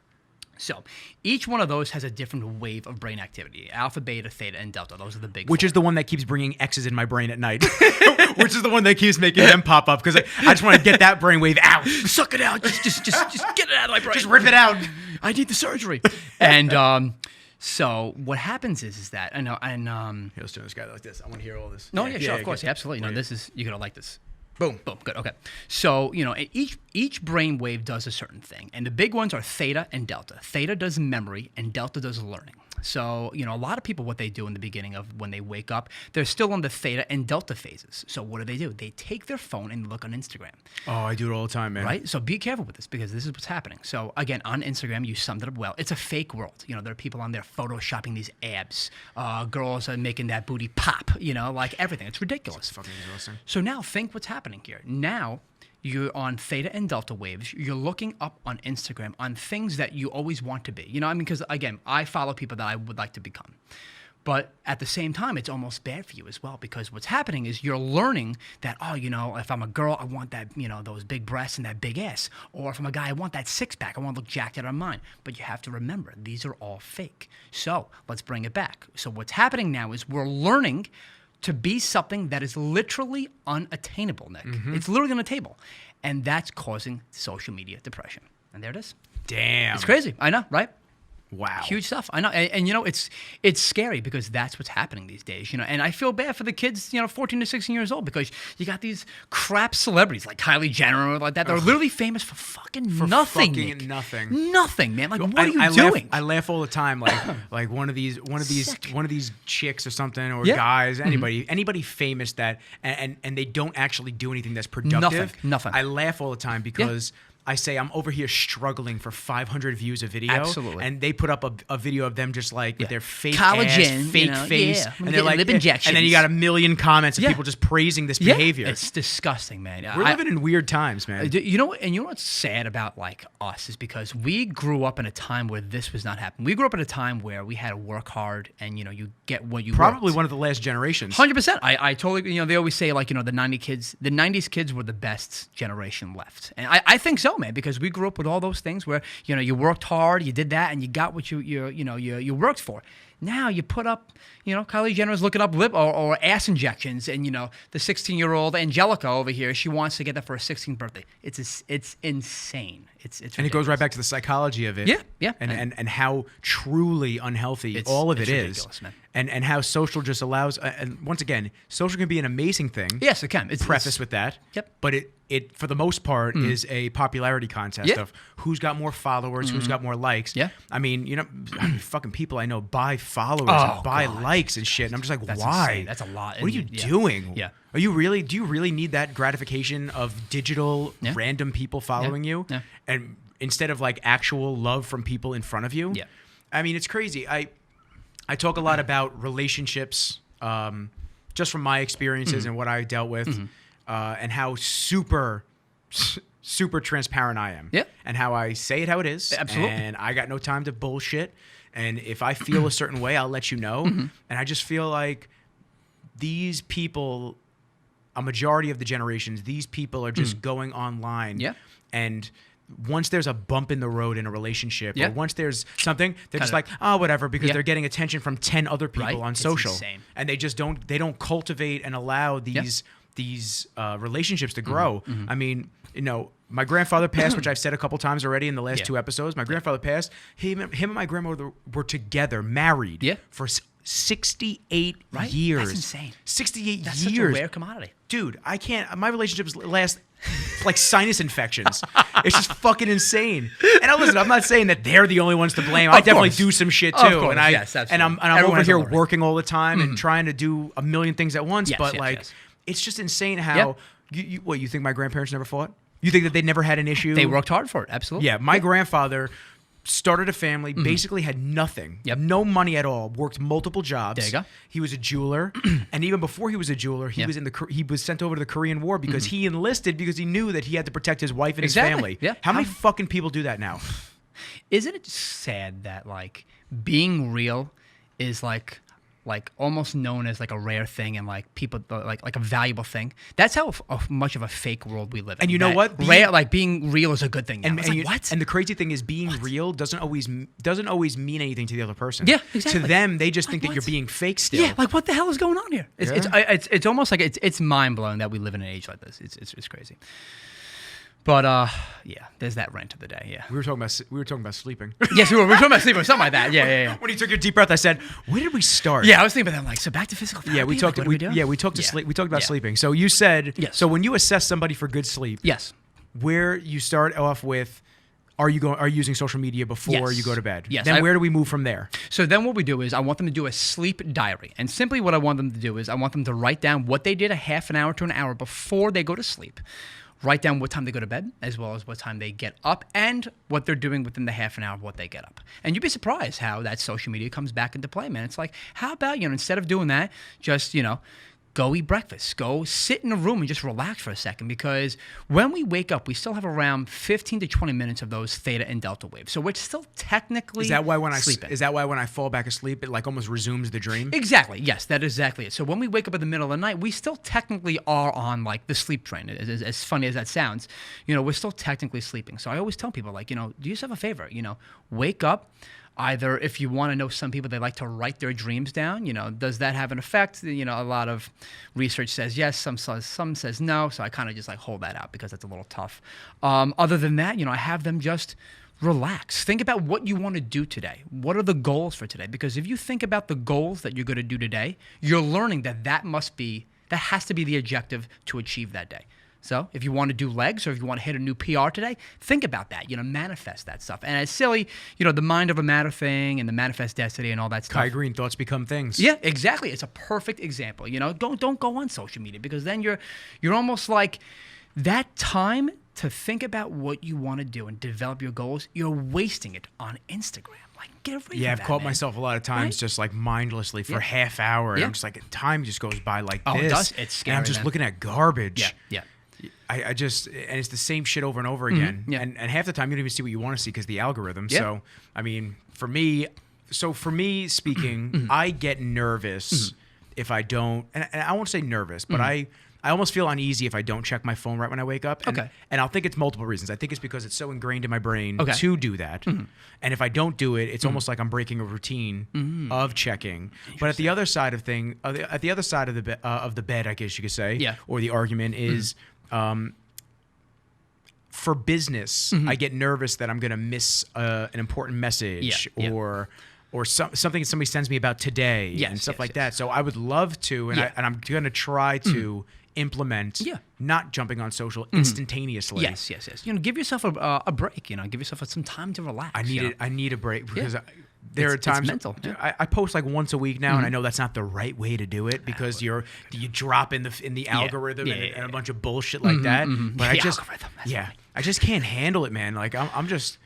So each one of those has a different wave of brain activity: alpha, beta, theta, and delta. Those are the big. Which 4. is the one that keeps bringing X's in my brain at night. Which is the one that keeps making them pop up because I just want to get that brainwave out. Suck it out. Just get it out of my brain. Just rip it out. I need the surgery. And so what happens is that I know, and Here, let's do this guy like this. I want to hear all this. No, sure, of course, absolutely. No, this is, you're gonna like this. Boom. Boom. Good. Okay. So, you know, each brain wave does a certain thing, and the big ones are theta and delta. Theta does memory, and delta does learning. So, you know, a lot of people, what they do in the beginning of when they wake up, they're still on the theta and delta phases. So what do? They take their phone and look on Instagram. Oh, I do it all the time, man. Right? So be careful with this, because this is what's happening. So again, on Instagram, you summed it up well. It's a fake world. You know, there are people on there photoshopping these abs. Girls are making that booty pop, you know, like everything. It's ridiculous. It's fucking exhausting. So now think what's happening here. Now you're on theta and delta waves. You're looking up on Instagram on things that you always want to be. You know, I mean, because again, I follow people that I would like to become. But at the same time, it's almost bad for you as well, because what's happening is you're learning that, oh, you know, if I'm a girl, I want that, you know, those big breasts and that big ass. Or if I'm a guy, I want that six-pack. I want to look jacked out of mine. But you have to remember, these are all fake. So let's bring it back. So what's happening now is we're learning to be something that is literally unattainable, Nick. Mm-hmm. It's literally unattainable. And that's causing social media depression. And there it is. Damn. It's crazy. I know, right? Wow. Huge stuff. I know. And you know, it's scary because that's what's happening these days, you know. And I feel bad for the kids, you know, 14 to 16 years old, because you got these crap celebrities like Kylie Jenner or like that. They're literally famous for fucking nothing. Fucking nothing. Nothing, man. Like, what are you doing? I laugh all the time. Like one of these chicks or something, or guys, anybody famous that and they don't actually do anything that's productive. Nothing. I laugh all the time because I say I'm over here struggling for 500 views a video. Absolutely. And they put up a video of them just like with their fake collagen, ass, fake face, and they're like lip injections. And then you got a million comments of people just praising this behavior. It's disgusting, man. We're living in weird times, man. You know, and you know what's sad about like us is because we grew up in a time where this was not happening. We grew up in a time where we had to work hard, and you know, you get what you probably worked. One of the last generations. 100%. I totally. You know, they always say like, you know, the '90s kids were the best generation left, and I think so, man, because we grew up with all those things where, you know, you worked hard, you did that, and you got what you worked for. Now you put up, you know, Kylie Jenner's looking up lip or ass injections, and you know, the 16-year-old Angelica over here, she wants to get that for her 16th birthday. It's insane. It's ridiculous. And it goes right back to the psychology of it. Yeah. And how truly unhealthy all of it is. Man. And how social just allows, and once again, social can be an amazing thing. Yes, it can. It's preface with that. Yep. But it for the most part is a popularity contest of who's got more followers, who's got more likes. Yeah. I mean, you know, fucking people I know buy followers and buy likes and shit, and I'm just like, that's why? Insane. That's a lot. What are you doing? Yeah. Do you really need that gratification of digital random people following you? Yeah. And instead of like actual love from people in front of you? Yeah. I mean, it's crazy. I talk a lot about relationships, just from my experiences and what I dealt with, and how super transparent I am. Yeah. And how I say it how it is. Absolutely. And I got no time to bullshit. And if I feel a certain way, I'll let you know. And I just feel like these people, a majority of the generations, these people are just going online. Yeah. And once there's a bump in the road in a relationship, or once there's something, they're just like, oh, whatever, because they're getting attention from 10 other people on social, insane. and they just don't cultivate and allow these relationships to grow. I mean, my grandfather passed, which I've said a couple times already in the last 2 episodes. My grandfather passed. Him and my grandmother were together, married for 68 years. That's insane. 68 That's years. such a rare commodity. Dude, I can't. My relationships last like sinus infections. It's just fucking insane. And listen, I'm not saying that they're the only ones to blame. I definitely do some shit too. Of course, yes, absolutely. And I'm over here working all the time and trying to do a million things at once. But it's just insane how you think my grandparents never fought? You think that they never had an issue? They worked hard for it. Absolutely. Yeah, my grandfather started a family, basically had nothing, no money at all, worked multiple jobs. There you go. He was a jeweler, and even before he was a jeweler, he was sent over to the Korean War because he enlisted because he knew that he had to protect his wife and his family. Yeah. How many fucking people do that now? Isn't it sad that like being real is like almost known as like a rare thing and like people like a valuable thing? That's how much of a fake world we live in. And you know what? Being real is a good thing now. What? And the crazy thing is being real doesn't always mean anything to the other person. Yeah, exactly. To them, they just think that you're being fake still. Yeah, like what the hell is going on here? It's almost like it's mind blowing that we live in an age like this. It's crazy. But there's that rant of the day. Yeah, we were talking about sleeping. Yes, we were talking about sleeping or something like that. Yeah. When you took your deep breath, I said, "Where did we start?" Yeah, I was thinking about that. I'm like, so back to physical therapy. Yeah, we talked. We talked about sleeping. So you said, so when you assess somebody for good sleep, where you start off with, are you using social media before you go to bed? Yes. Then where do we move from there? So then what we do is I want them to do a sleep diary, and simply what I want them to do is I want them to write down what they did a half an hour to an hour before they go to sleep. Write down what time they go to bed, as well as what time they get up, and what they're doing within the half an hour of what they get up. And you'd be surprised how that social media comes back into play, man. It's like, how about, instead of doing that, just, go eat breakfast. Go sit in a room and just relax for a second, because when we wake up, we still have around 15 to 20 minutes of those theta and delta waves. So we're still technically sleeping. Is that why when I fall back asleep, it like almost resumes the dream? Exactly. Yes, that is exactly it. So when we wake up in the middle of the night, we still technically are on like the sleep train. As funny as that sounds, we're still technically sleeping. So I always tell people like, do yourself a favor, wake up. Either if you want to know, some people, they like to write their dreams down. Does that have an effect? A lot of research says yes, some says no. So I kind of just like hold that out because that's a little tough. Other than that, I have them just relax. Think about what you want to do today. What are the goals for today? Because if you think about the goals that you're going to do today, you're learning that has to be the objective to achieve that day. So if you want to do legs, or if you want to hit a new PR today, think about that, manifest that stuff. And it's silly, the mind over matter thing and the manifest destiny and all that stuff. Kai Green, thoughts become things. Yeah, exactly. It's a perfect example. Don't go on social media, because then you're almost like that time to think about what you want to do and develop your goals. You're wasting it on Instagram. Like, get rid of that. Yeah, I've caught man. myself a lot of times just like mindlessly for half hour. And I'm just like, time just goes by like this. It does. It's scary. And I'm just looking at garbage. Yeah. I just, and it's the same shit over and over again. Yeah. And half the time you don't even see what you want to see because the algorithm. Yeah. So, I mean, for me speaking, I get nervous if I don't, and I won't say nervous, but I almost feel uneasy if I don't check my phone right when I wake up. And, and I'll think it's multiple reasons. I think it's because it's so ingrained in my brain to do that. And if I don't do it, it's almost like I'm breaking a routine of checking. But at the other side of the bed, I guess you could say, or the argument is, for business, I get nervous that I'm going to miss an important message or something somebody sends me about today and stuff like that. So I would love to, and I'm going to try to implement not jumping on social instantaneously. Yes. Give yourself a break. Give yourself some time to relax. I need a break because there are times I post like once a week now, and I know that's not the right way to do it because you drop in the algorithm and a bunch of bullshit like that. But I just can't handle it, man. Like I'm just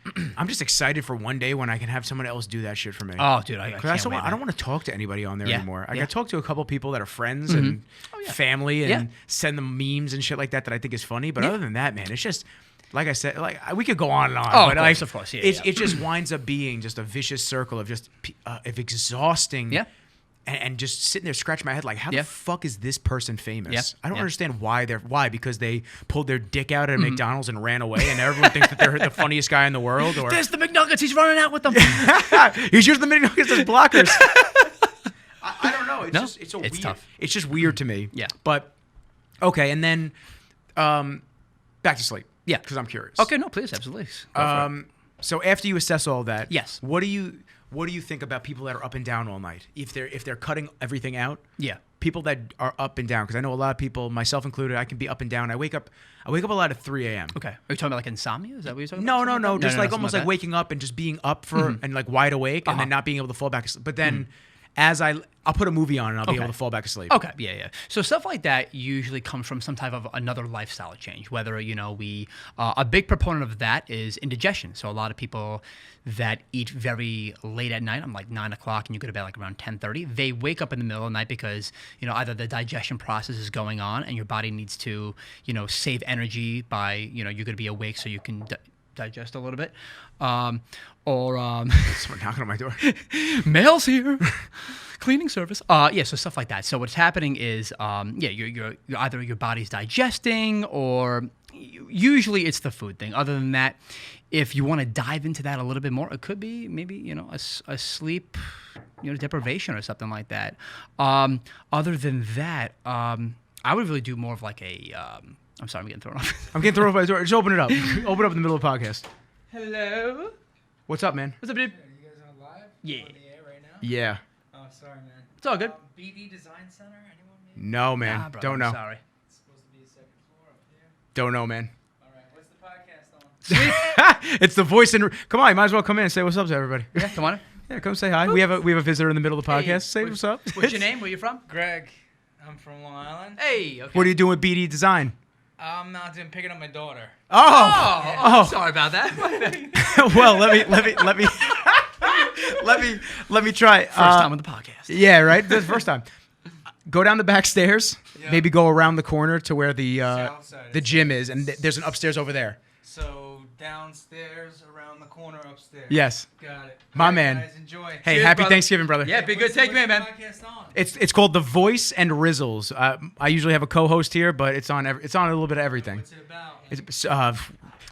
excited for one day when I can have someone else do that shit for me. Oh, dude, I don't want to talk to anybody on there anymore. I got to talk to a couple people that are friends and family and send them memes and shit like that I think is funny. But other than that, man, it's just. Like I said, we could go on and on. Oh, but of course. It just winds up being just a vicious circle of just of exhausting and just sitting there scratching my head like, how the fuck is this person famous? Yeah. I don't understand why because they pulled their dick out at McDonald's and ran away, and everyone thinks that they're the funniest guy in the world. Or There's the McNuggets. He's running out with them. he's using the McNuggets as blockers. I don't know. It's weird. Tough. It's just weird to me. Yeah. But okay, and then back to sleep. Yeah. Because I'm curious. Okay, no, please, absolutely. Go for it. So after you assess all that, Yes. What do you think about people that are up and down all night? If they're cutting everything out, Yeah. people that are up and down, because I know a lot of people, myself included, I can be up and down. I wake up a lot at 3 a.m. Okay. Are you talking about like insomnia? Is that what you're talking No, about? no. Just like something almost like that. waking up and just being up for and like wide awake and then not being able to fall back asleep. But then as I'll put a movie on and I'll be able to fall back asleep. Okay, yeah. So stuff like that usually comes from some type of another lifestyle change. Whether we a big proponent of that is indigestion. So a lot of people that eat very late at night, I'm like 9 o'clock, and you go to bed like around 10:30. They wake up in the middle of the night because either the digestion process is going on and your body needs to save energy by you're going to be awake so you can digest a little bit, or Someone knocking on my door. mail's here. Cleaning service. So stuff like that. So what's happening is, you're either your body's digesting or usually it's the food thing. Other than that, if you want to dive into that a little bit more, it could be maybe, a sleep, deprivation or something like that. Other than that, I would really do more of like a, I'm sorry, I'm getting thrown off. I'm getting thrown off by the door. Just open it up. Open up in the middle of the podcast. Hello? What's up, man? What's up, dude? Are you guys on live? Yeah. On the air right now? Yeah. Oh, sorry, man. It's all good. BD Design Center? Anyone? Maybe? No, man. Nah, bro, Don't I'm know. Sorry. It's supposed to be a second floor up here. Don't know, man. All right. What's the podcast on? It's the voice and come on, you might as well come in and say what's up to everybody. Yeah, come on. Yeah, come say hi. We have a visitor in the middle of the podcast. Hey, Say what's up. What's your name? Where you from? Greg. I'm from Long Island. Hey. Okay. What are you doing with BD Design? I'm not doing picking up my daughter. Oh, sorry about that. Well, let me try. First time on the podcast. Yeah, right. This is the first time. Go down the back stairs. Yeah. Maybe go around the corner to where the South side. the gym is, and there's an upstairs over there. So downstairs, around the corner, upstairs. Yes. Got it. My All right, man. Guys, enjoy. Hey, Cheers, happy brother. Thanksgiving, brother. Yeah, be good. Take me, man. Podcast on? It's called The Voice and Rizzles. I usually have a co-host here, but it's on a little bit of everything. What's it about? It's,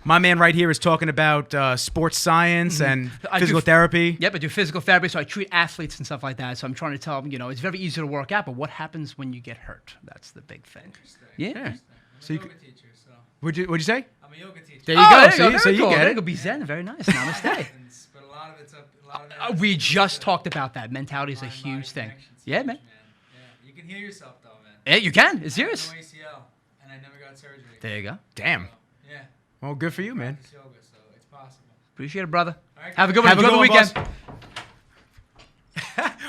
my man right here is talking about sports science and I physical do- therapy. Yep, I do physical therapy, so I treat athletes and stuff like that. So I'm trying to tell them, it's very easy to work out, but what happens when you get hurt? That's the big thing. Interesting. Yeah. Interesting. So I'm you a yoga teacher, so. What'd you say? I'm a yoga teacher. There you Oh, go. there See? Very So you cool. get There it. you go. Be zen. Very nice. Namaste. But a lot of it's up. A lot of it. We just talked about that. Mentality is a Mind-body huge thing. connection's Yeah, huge, man. Yeah. You can heal yourself though, man. Yeah, you can. It's I have serious. no ACL, and I never got surgery. There you go. Damn. Yeah. Well, good for you, man. Practice yoga, so it's possible. Appreciate it, brother. All right, Have a good one. Have a Enjoy good the one, weekend.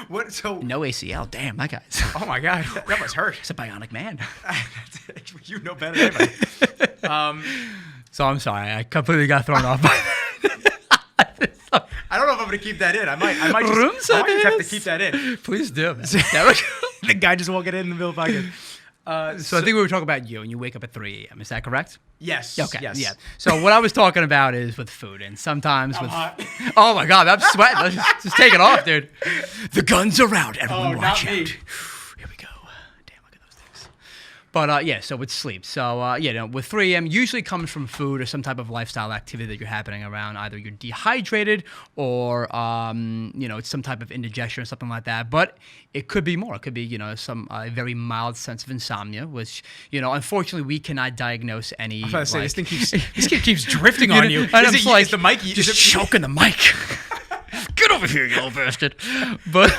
What? So? No ACL. Damn, that guy's. Oh my God, that must hurt. It's a bionic man. You know better than anybody. So I'm sorry. I completely got thrown off. I don't know if I'm gonna keep that in. I might Room just have to service. keep that in. Please do. Man. The guy just won't get in the middle of the podcast. So I think we were talking about you, and you wake up at 3 a.m. Is that correct? Yes. Okay. Yes. Yeah. So what I was talking about is with food, and sometimes with. hot. Oh my God, I'm sweating. Let's just take it off, dude. The guns are out. Everyone, Oh, watch not me. out. Here we go. Damn, look at those things. But so with sleep. So with 3 a.m. usually comes from food or some type of lifestyle activity that you're happening around. Either you're dehydrated or it's some type of indigestion or something like that. But it could be more. It could be some very mild sense of insomnia, which unfortunately we cannot diagnose any. I was about to say, this like- thing keeps drifting on you. And I'm Is just it, like, is the mic? just is it, choking the mic. Get over here, you little bastard. But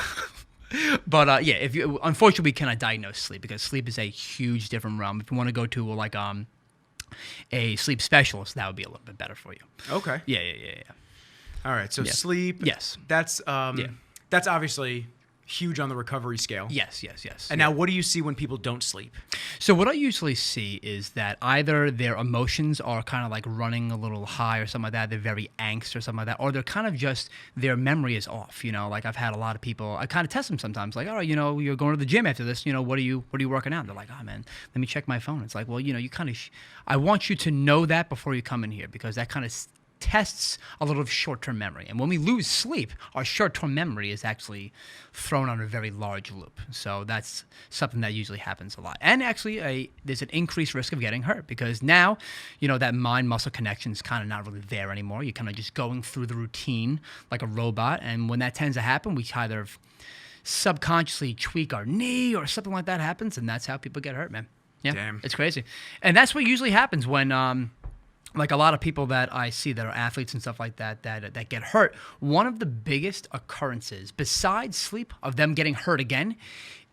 if you unfortunately we cannot diagnose sleep because sleep is a huge different realm. If you want to go to like a sleep specialist, that would be a little bit better for you. Okay. Yeah. All right. So Yeah. sleep. Yes. That's that's obviously huge on the recovery scale. Yes. And now, what do you see when people don't sleep? So what I usually see is that either their emotions are kind of like running a little high or something like that. They're very angst or something like that, or they're kind of just their memory is off. Like I've had a lot of people. I kind of test them sometimes. Like, all right, you're going to the gym after this. What are you working out? They're like, oh man, let me check my phone. It's like, well, you kind of. I want you to know that before you come in here because that kind of tests a little of short-term memory. And when we lose sleep, our short-term memory is actually thrown on a very large loop. So that's something that usually happens a lot. And actually, there's an increased risk of getting hurt because now, that mind-muscle connection is kind of not really there anymore. You're kind of just going through the routine like a robot. And when that tends to happen, we either subconsciously tweak our knee or something like that happens, and that's how people get hurt, man. Yeah, Damn. It's crazy. And that's what usually happens when, like a lot of people that I see that are athletes and stuff like that get hurt. One of the biggest occurrences, besides sleep, of them getting hurt again,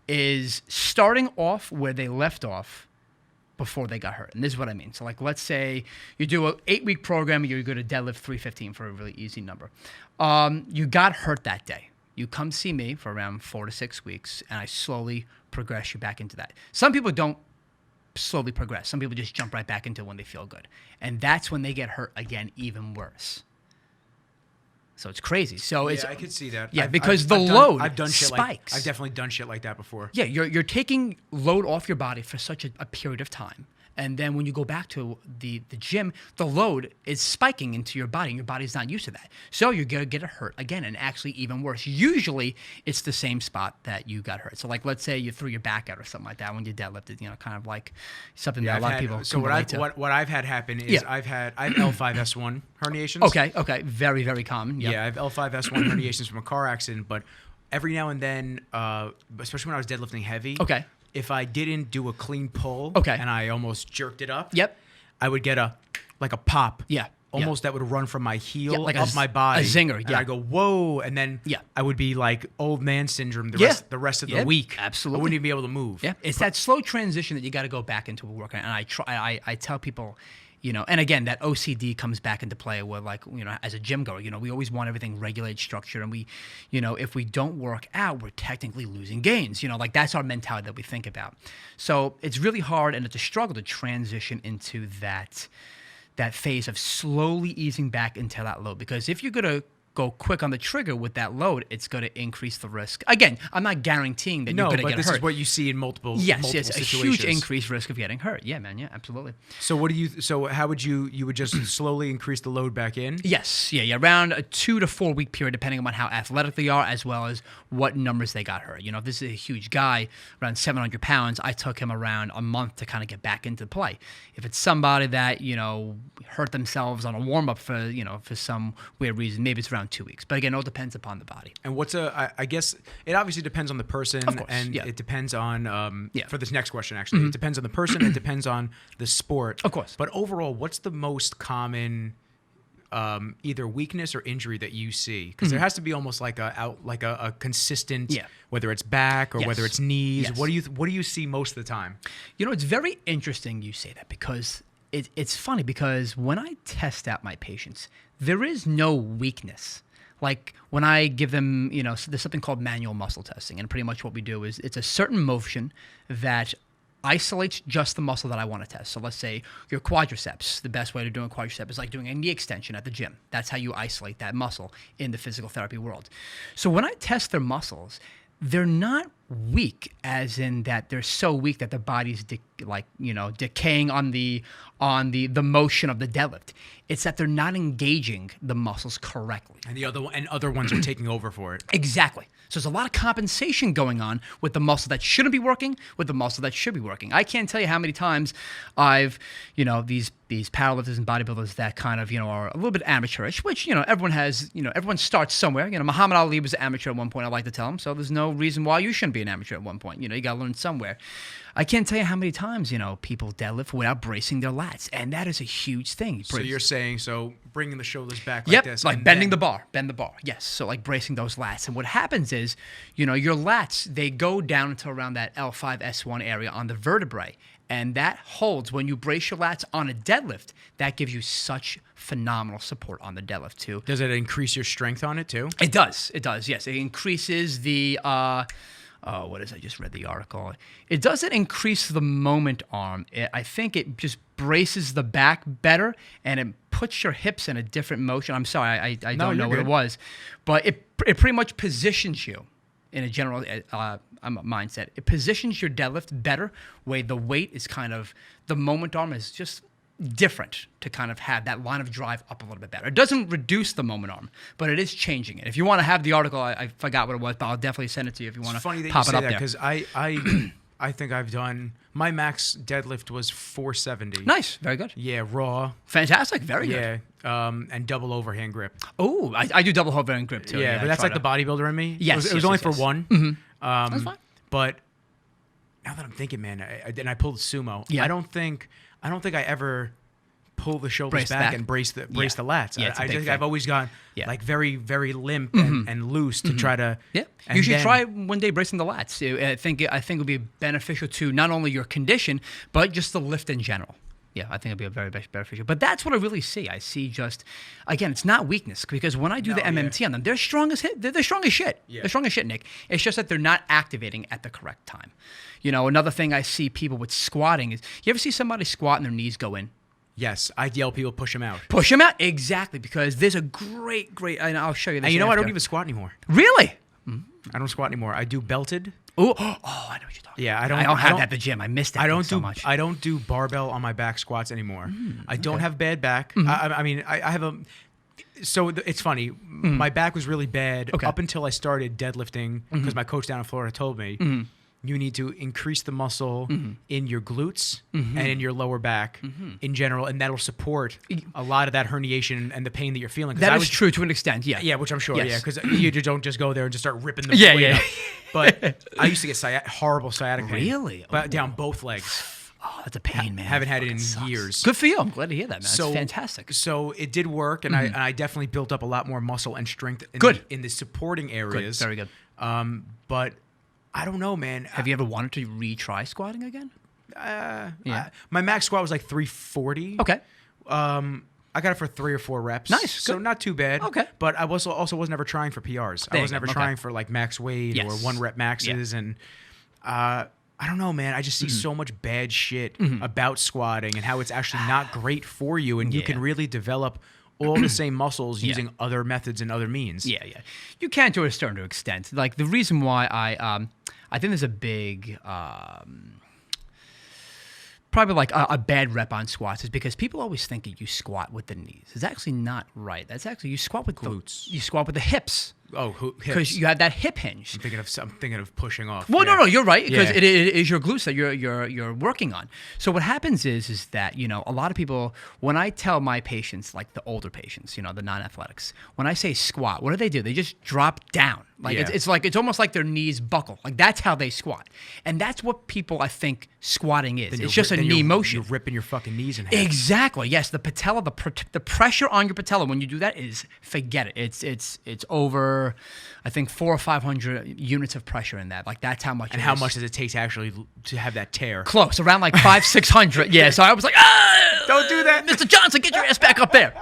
is starting off where they left off before they got hurt. And this is what I mean. So, like, let's say you do an 8-week program, you're going to deadlift 315 for a really easy number. You got hurt that day. You come see me for around 4 to 6 weeks, and I slowly progress you back into that. Some people don't slowly progress. Some people just jump right back into it when they feel good. And that's when they get hurt again, even worse. So it's crazy. So I could see that. Yeah, because the load spikes. I've definitely done shit like that before. Yeah, you're taking load off your body for such a period of time. And then when you go back to the gym, the load is spiking into your body, and your body's not used to that. So you're going to get hurt again, and actually even worse. Usually, it's the same spot that you got hurt. So, like, let's say you threw your back out or something like that when you deadlifted, kind of like something that a lot of people So what I've had happen is I have L5S1 herniations. Okay. Very, very common. Yep. Yeah, I have L5S1 herniations from a car accident, but every now and then, especially when I was deadlifting heavy. Okay. If I didn't do a clean pull and I almost jerked it up, I would get a pop. Yeah. Almost that would run from my heel like up my body. A zinger, and I'd go, whoa. And then I would be like old man syndrome the rest of the week. Absolutely. I wouldn't even be able to move. Yeah. It's that slow transition that you got to go back into a workout. And I tell people, and again, that OCD comes back into play where, like, as a gym goer, we always want everything regulated, structured, and we, if we don't work out, we're technically losing gains. Like, that's our mentality that we think about. So it's really hard, and it's a struggle to transition into that phase of slowly easing back into that load. Because if you're going to go quick on the trigger with that load, it's going to increase the risk. Again, I'm not guaranteeing that you're going to get hurt. No, but this is what you see in multiple situations. A huge increased risk of getting hurt. Yeah, man. Yeah, absolutely. So how would you would just slowly increase the load back in? Yes. Yeah. Around a 2 to 4 week period, depending on how athletic they are, as well as what numbers they got hurt. If this is a huge guy, around 700 pounds, I took him around a month to kind of get back into play. If it's somebody that, hurt themselves on a warm-up for some weird reason, maybe it's around 2 weeks. But again, it all depends upon the body. And I guess it obviously depends on the person. Of course, and it depends on, for this next question, actually, it depends on the person, it depends on the sport. Of course. But overall, what's the most common either weakness or injury that you see? Because there has to be almost like a consistent, whether it's back or whether it's knees. Yes. What do you see most of the time? It's very interesting you say that, because it's funny, because when I test out my patients, there is no weakness. Like when I give them, there's something called manual muscle testing, and pretty much what we do is it's a certain motion that isolates just the muscle that I want to test. So let's say your quadriceps. The best way to do a quadricep is like doing a knee extension at the gym. That's how you isolate that muscle in the physical therapy world. So when I test their muscles, they're not weak, as in that they're so weak that the body's decaying on the motion of the deadlift. It's that they're not engaging the muscles correctly, and other ones are taking over for it. Exactly. So there's a lot of compensation going on with the muscle that shouldn't be working with the muscle that should be working. I can't tell you how many times I've, these powerlifters and bodybuilders that kind of, are a little bit amateurish, which, everyone has, everyone starts somewhere. Muhammad Ali was an amateur at one point, I like to tell him. So there's no reason why you shouldn't be an amateur at one point. You got to learn somewhere. I can't tell you how many times, people deadlift without bracing their lats. And that is a huge thing. So you're saying, bringing the shoulders back like this. Like bending the bar. Bend the bar. Yes. So like bracing those lats. And what happens is, your lats, they go down until around that L5S1 area on the vertebrae. And that holds, when you brace your lats on a deadlift, that gives you such phenomenal support on the deadlift too. Does it increase your strength on it too? It does. Yes. It increases the, what is, I just read the article. It doesn't increase the moment arm. I think it just braces the back better, and it puts your hips in a different motion. I'm sorry, I don't know what it was. But it pretty much positions you in a general mindset. It positions your deadlift better, where the weight is kind of, the moment arm is just different to kind of have that line of drive up a little bit better. It doesn't reduce the moment arm, but it is changing it. If you want to have the article, I forgot what it was, but I'll definitely send it to you if you want to pop it up there. It's funny that you say that because I think I've done my max deadlift was 470. Nice, very good. Yeah, raw. Fantastic, very good. Yeah, and double overhand grip. Oh, I do double overhand grip too. Yeah, but that's like the bodybuilder in me. Yes, it was only for one. Mm-hmm. That's fine. But now that I'm thinking, man, I pulled sumo. Yeah. I don't think I ever pull the shoulders Brace back back. and brace the lats. Yeah, it's a I big think thing. I've always gone Yeah. like very very limp and loose to try to. Yeah, and you should then- try one day bracing the lats. I think it would be beneficial to not only your condition but just the lift in general. Yeah, I think it'd be a very beneficial. But that's what I really see. I see just, again, it's not weakness because when I do the MMT on them, they're strong as shit. They're strong as shit. Yeah. They're strong as shit, Nick. It's just that they're not activating at the correct time. You know, another thing I see people with squatting is, you ever see somebody squat and their knees go in? Yes, I yell people push them out. Push them out? Exactly, because there's a great, and I'll show you this And you know I after. don't even squat anymore. Really? I don't squat anymore. I do belted. Oh, I know what you're talking Yeah, about. I don't have that at the gym. I missed that I don't so do much. I don't do barbell on my back squats anymore. I don't have bad back. I mean, I have a. So it's funny. My back was really bad up until I started deadlifting because my coach down in Florida told me you need to increase the muscle in your glutes and in your lower back in general, and that'll support a lot of that herniation and the pain that you're feeling. That is true to an extent. Yeah. Yeah, which I'm sure. Yes. Yeah, because you don't just go there and just start ripping the Yeah, weight yeah. up. But I used to get horrible sciatic pain. Really? But down both legs. Oh, that's a pain, man. Haven't had it Fucking in sucks. years. Good for you. I'm glad to hear that, man. It's fantastic. So it did work, and I definitely built up a lot more muscle and strength in the supporting areas. Good. Very good. But I don't know, man. Have you ever wanted to retry squatting again? Yeah. My max squat was like 340. Okay. I got it for 3 or 4 reps. Nice, So good. not too bad. Okay. But I also was never trying for PRs. There I was you never go. Okay. trying for like max weight or Yes. 1 rep maxes. And I don't know, man. I just see so much bad shit about squatting and how it's actually not great for you. And you can really develop all the same muscles using other methods and other means. Yeah. You can to a certain extent. Like the reason why I think there's a big probably like a bad rep on squats is because people always think that you squat with the knees. It's actually not right. That's actually you squat with Glutes. You squat with the hips. Oh, Because hips. you have that hip hinge. I'm thinking of pushing off. Well, no, you're right because Yeah. it is your glutes that you're working on. So what happens is that a lot of people, when I tell my patients, like the older patients, the non-athletics, when I say squat, what do? They just drop down. Like Yeah. it's almost like their knees buckle. Like that's how they squat, and that's what people I think squatting is. It's just a knee motion. You're ripping your fucking knees in half. Exactly. Yes, the patella, the pressure on your patella when you do that is forget it. It's over. I think 400 or 500 units of pressure in that. Like that's how much. And how much does it take to actually to have that tear? Close, around like 500-600. Yeah. So I was like, Don't do that. Mr. Johnson, get your ass back up there.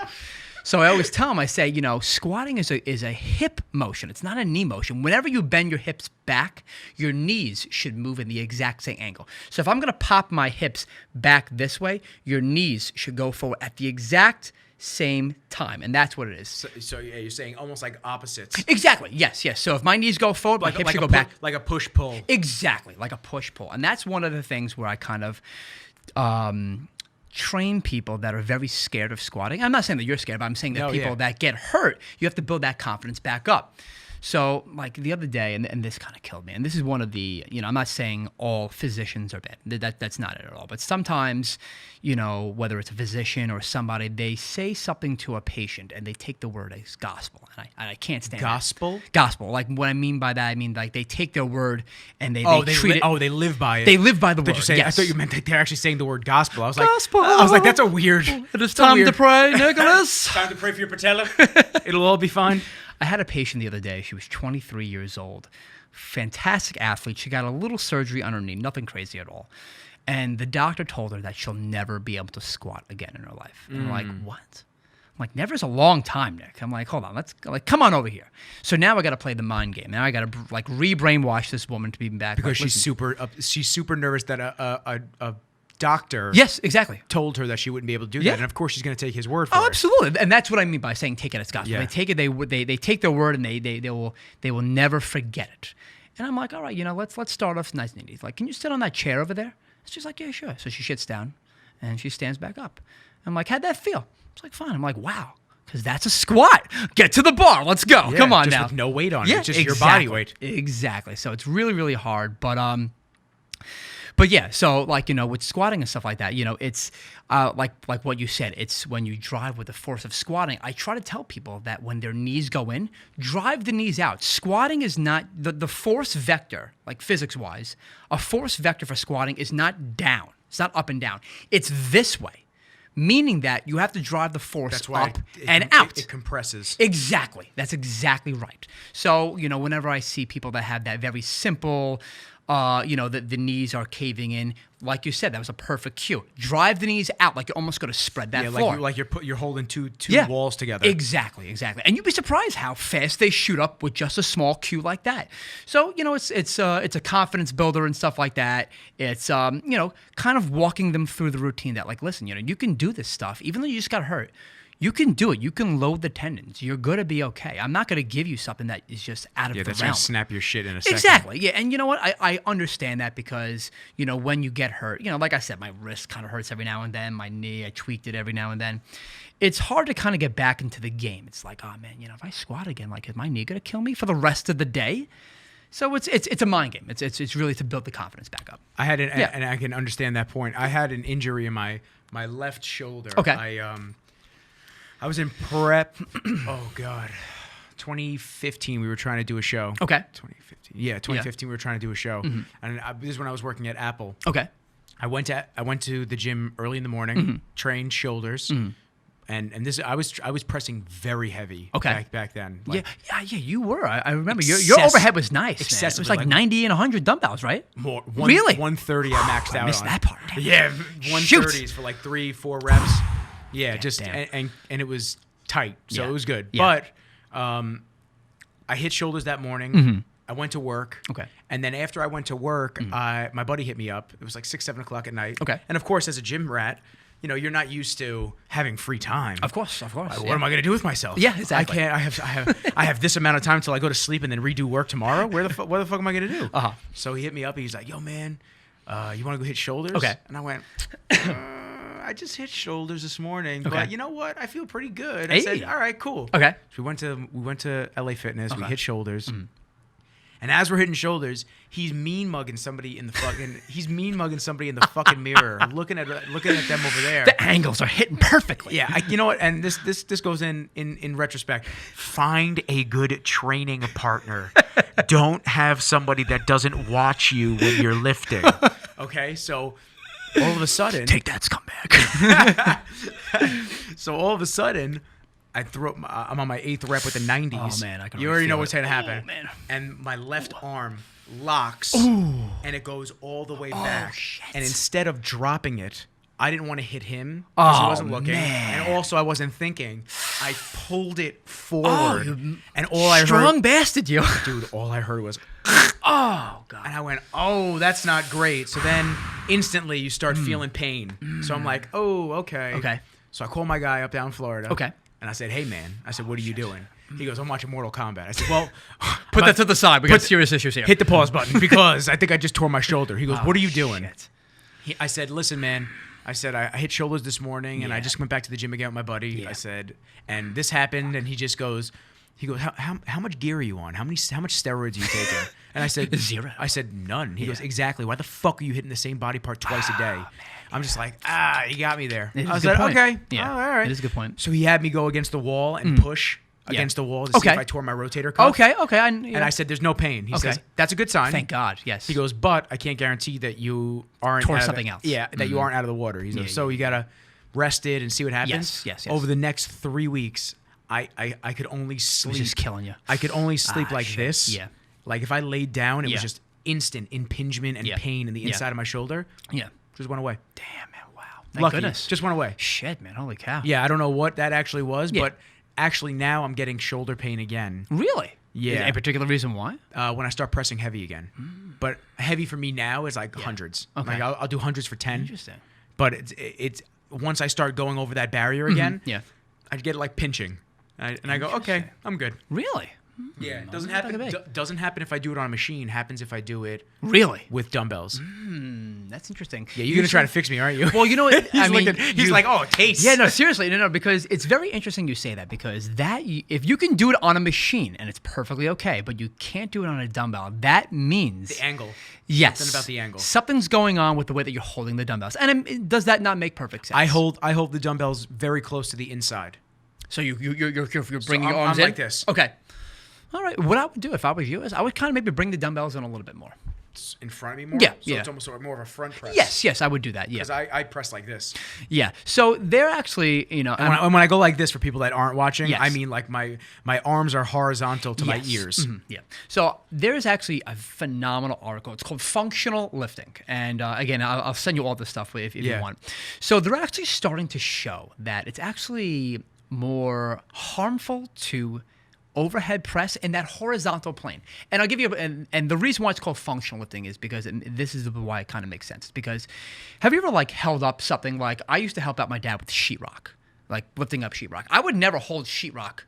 So I always tell them, I say, squatting is a hip motion. It's not a knee motion. Whenever you bend your hips back, your knees should move in the exact same angle. So if I'm going to pop my hips back this way, your knees should go forward at the exact same time. And that's what it is. So yeah, you're saying almost like opposites. Exactly. Yes. So if my knees go forward, my hips should go back. Like a push-pull. Exactly. Like a push-pull. And that's one of the things where I kind of train people that are very scared of squatting. I'm not saying that you're scared, but I'm saying that people that get hurt, you have to build that confidence back up. So, like the other day, and this kind of killed me, and this is one of the, I'm not saying all physicians are bad. That's not it at all. But sometimes, whether it's a physician or somebody, they say something to a patient and they take the word as gospel. And I can't stand Gospel? that. Gospel. Like what I mean by that, I mean like they take their word and they treat it. Oh, they live by it. They live by the word. I thought you meant that they're actually saying the word gospel. I was Gospel. I was like, that's a weird. It is time to pray, Nicholas. Time to pray for your patella. It'll all be fine. I had a patient the other day. She was 23 years old. Fantastic athlete. She got a little surgery on her knee. Nothing crazy at all. And the doctor told her that she'll never be able to squat again in her life. And I'm like, what? I'm like, never is a long time, Nick. I'm like, hold on. Come on over here. So now I got to play the mind game. Now I got to re-brainwash this woman to be back. Because she's super nervous that a doctor Yes, exactly. told her that she wouldn't be able to do Yeah. that, and of course she's going to take his word for Oh, it. absolutely, and that's what I mean by saying take it as gospel. Yeah. They take it, they take their word, and they will never forget it. And I'm like, all right, let's start off nice and easy. Like, can you sit on that chair over there? She's like, yeah, sure. So she sits down, And she stands back up. I'm like, how'd that feel? It's like, fine. I'm like, wow. Because that's a squat. Get to the bar. Let's go. Yeah, Come on just now. with no weight on Yeah, it. Just exactly. your body weight. Exactly. So it's really, really hard. But yeah, so like, with squatting and stuff like that, it's like what you said, it's when you drive with the force of squatting. I try to tell people that when their knees go in, drive the knees out. Squatting is not the force vector, like physics wise, a force vector for squatting is not down. It's not up and down. It's this way. Meaning that you have to drive the force up and out. It compresses. Exactly. That's exactly right. So, whenever I see people that have that very simple, the knees are caving in, like you said, that was a perfect cue. Drive the knees out like you're almost going to spread that floor. Like you're holding two walls together. Exactly. And you'd be surprised how fast they shoot up with just a small cue like that. So, it's a confidence builder and stuff like that. It's kind of walking them through the routine that, like, listen, you can do this stuff even though you just got hurt. You can do it. You can load the tendons. You're going to be okay. I'm not going to give you something that is just out of the realm. Yeah, that's going to snap your shit in a second. Exactly. Yeah, and you know what? I understand that because, when you get hurt, like I said, my wrist kind of hurts every now and then. My knee, I tweaked it every now and then. It's hard to kind of get back into the game. It's like, oh, man, if I squat again, like, is my knee going to kill me for the rest of the day? So it's a mind game. It's really to build the confidence back up. And I can understand that point. I had an injury in my left shoulder. Okay. I was in prep. Oh God, 2015. We were trying to do a show. Okay. 2015. Yeah, 2015. We were trying to do a show, and this is when I was working at Apple. Okay. I went to the gym early in the morning, trained shoulders, and this I was pressing very heavy. Okay. Back then. Like, yeah. You were. I remember your overhead was nice. Excessive. Man. It was like 90 and 100 dumbbells, right? More. Really? 130. I maxed out. I missed on. that part. Yeah, 130s for like 3-4 reps. Yeah, and it was tight, so it was good. Yeah. But I hit shoulders that morning. I went to work. Okay. And then after I went to work, my buddy hit me up. It was like 6-7 o'clock at night. Okay. And of course, as a gym rat, you're not used to having free time. Of course. What am I going to do with myself? Yeah, exactly. I have this amount of time till I go to sleep and then redo work tomorrow. What the fuck am I going to do? So he hit me up. He's like, "Yo, man, you want to go hit shoulders?" Okay. And I went. I just hit shoulders this morning, but you know what? I feel pretty good. I Hey. said, all right, cool. Okay. So we went to LA Fitness. We hit shoulders. And as we're hitting shoulders, he's mean mugging somebody in the fucking mirror, looking at them over there. The angles are hitting perfectly. Yeah, you know what? And this goes in retrospect. Find a good training partner. Don't have somebody that doesn't watch you when you're lifting. Okay, so all of a sudden, take that, scumbag. So all of a sudden, I'm on my 8th rep with the 90s. Oh man, I can. You already know what's gonna happen. Oh man. And my left arm locks, Ooh. and it goes all the way Oh, back. shit. And instead of dropping it, I didn't want to hit him because he wasn't looking, man. and also I wasn't thinking. I pulled it forward, and all I heard, strong bastard, you. dude, all I heard was, Oh god. and I went, oh, that's not great. So then instantly you start feeling pain. So I'm like, oh, okay. Okay. So I call my guy up down in Florida. Okay. And I said, hey, man. I said, what are you doing? He goes, I'm watching Mortal Kombat. I said, well, Put that to the side. We got serious issues here. hit the pause button because I think I just tore my shoulder. He goes, what are you doing? Shit. I said, listen, man. I said, I hit shoulders this morning, and I Yeah. just went back to the gym again with my buddy. Yeah. I said, and this happened, and he goes, how much gear are you on? How much steroids are you taking? And I said, 0. I said, none. He goes, exactly. Why the fuck are you hitting the same body part twice a day? I'm just like, you got me there. It is I a said, good point. okay, Yeah. all right. It is a good point. So he had me go against the wall and push against the wall to see if I tore my rotator cuff. Okay. And I said, there's no pain. He says, that's a good sign. Thank God. Yes. He goes, but I can't guarantee that you aren't Tore out of something the, else. Yeah, that you aren't out of the water. He goes, so you gotta rest it and see what happens. Yes. Over the next 3 weeks, I could only sleep. It's just killing you. I could only sleep like shit. this. Yeah. Like if I laid down, it Yeah. was just instant impingement and pain in the inside of my shoulder. Yeah. Just went away. Damn, man. Wow. Thank Lucky. goodness. Just went away. Shit, man. Holy cow. Yeah, I don't know what that actually was, Yeah. but actually now I'm getting shoulder pain again. Really? Yeah. Is there a particular reason why? When I start pressing heavy again. But heavy for me now is like hundreds. Okay. Like I'll do hundreds for 10. Interesting. But it's once I start going over that barrier again, Yeah. I get like pinching. And I go, okay, I'm good. Really? Yeah, it doesn't Not that happen. big. Doesn't happen if I do it on a machine. Happens if I do it Really? with dumbbells. That's interesting. Yeah, you're gonna try to fix me, aren't you? Well, you know what? He's like, oh, taste. Yeah, no, seriously, no, because it's very interesting you say that, because if you can do it on a machine and it's perfectly okay, but you can't do it on a dumbbell, that means The angle. yes, Something about the angle. Something's going on with the way that you're holding the dumbbells, and does that not make perfect sense? I hold the dumbbells very close to the inside. So you're bringing your I'm arms in like this. Okay. All right. What I would do if I was you is I would kind of maybe bring the dumbbells in a little bit more. It's in front of me more. Yeah, So yeah. it's almost more of a front press. Yes, I would do that. Yeah. Because I press like this. Yeah. So they're actually, And when I go like this, for people that aren't watching, Yes. I mean like my arms are horizontal to my Yes. ears. Mhm, yeah. So there's actually a phenomenal article. It's called Functional Lifting. And again, I'll send you all this stuff if you Yeah. want. So they're actually starting to show that it's actually more harmful to overhead press in that horizontal plane. And I'll give you, and the reason why it's called functional lifting is because, and this is why it kind of makes sense, because have you ever like held up something like, I used to help out my dad with sheetrock, like lifting up sheetrock. I would never hold sheetrock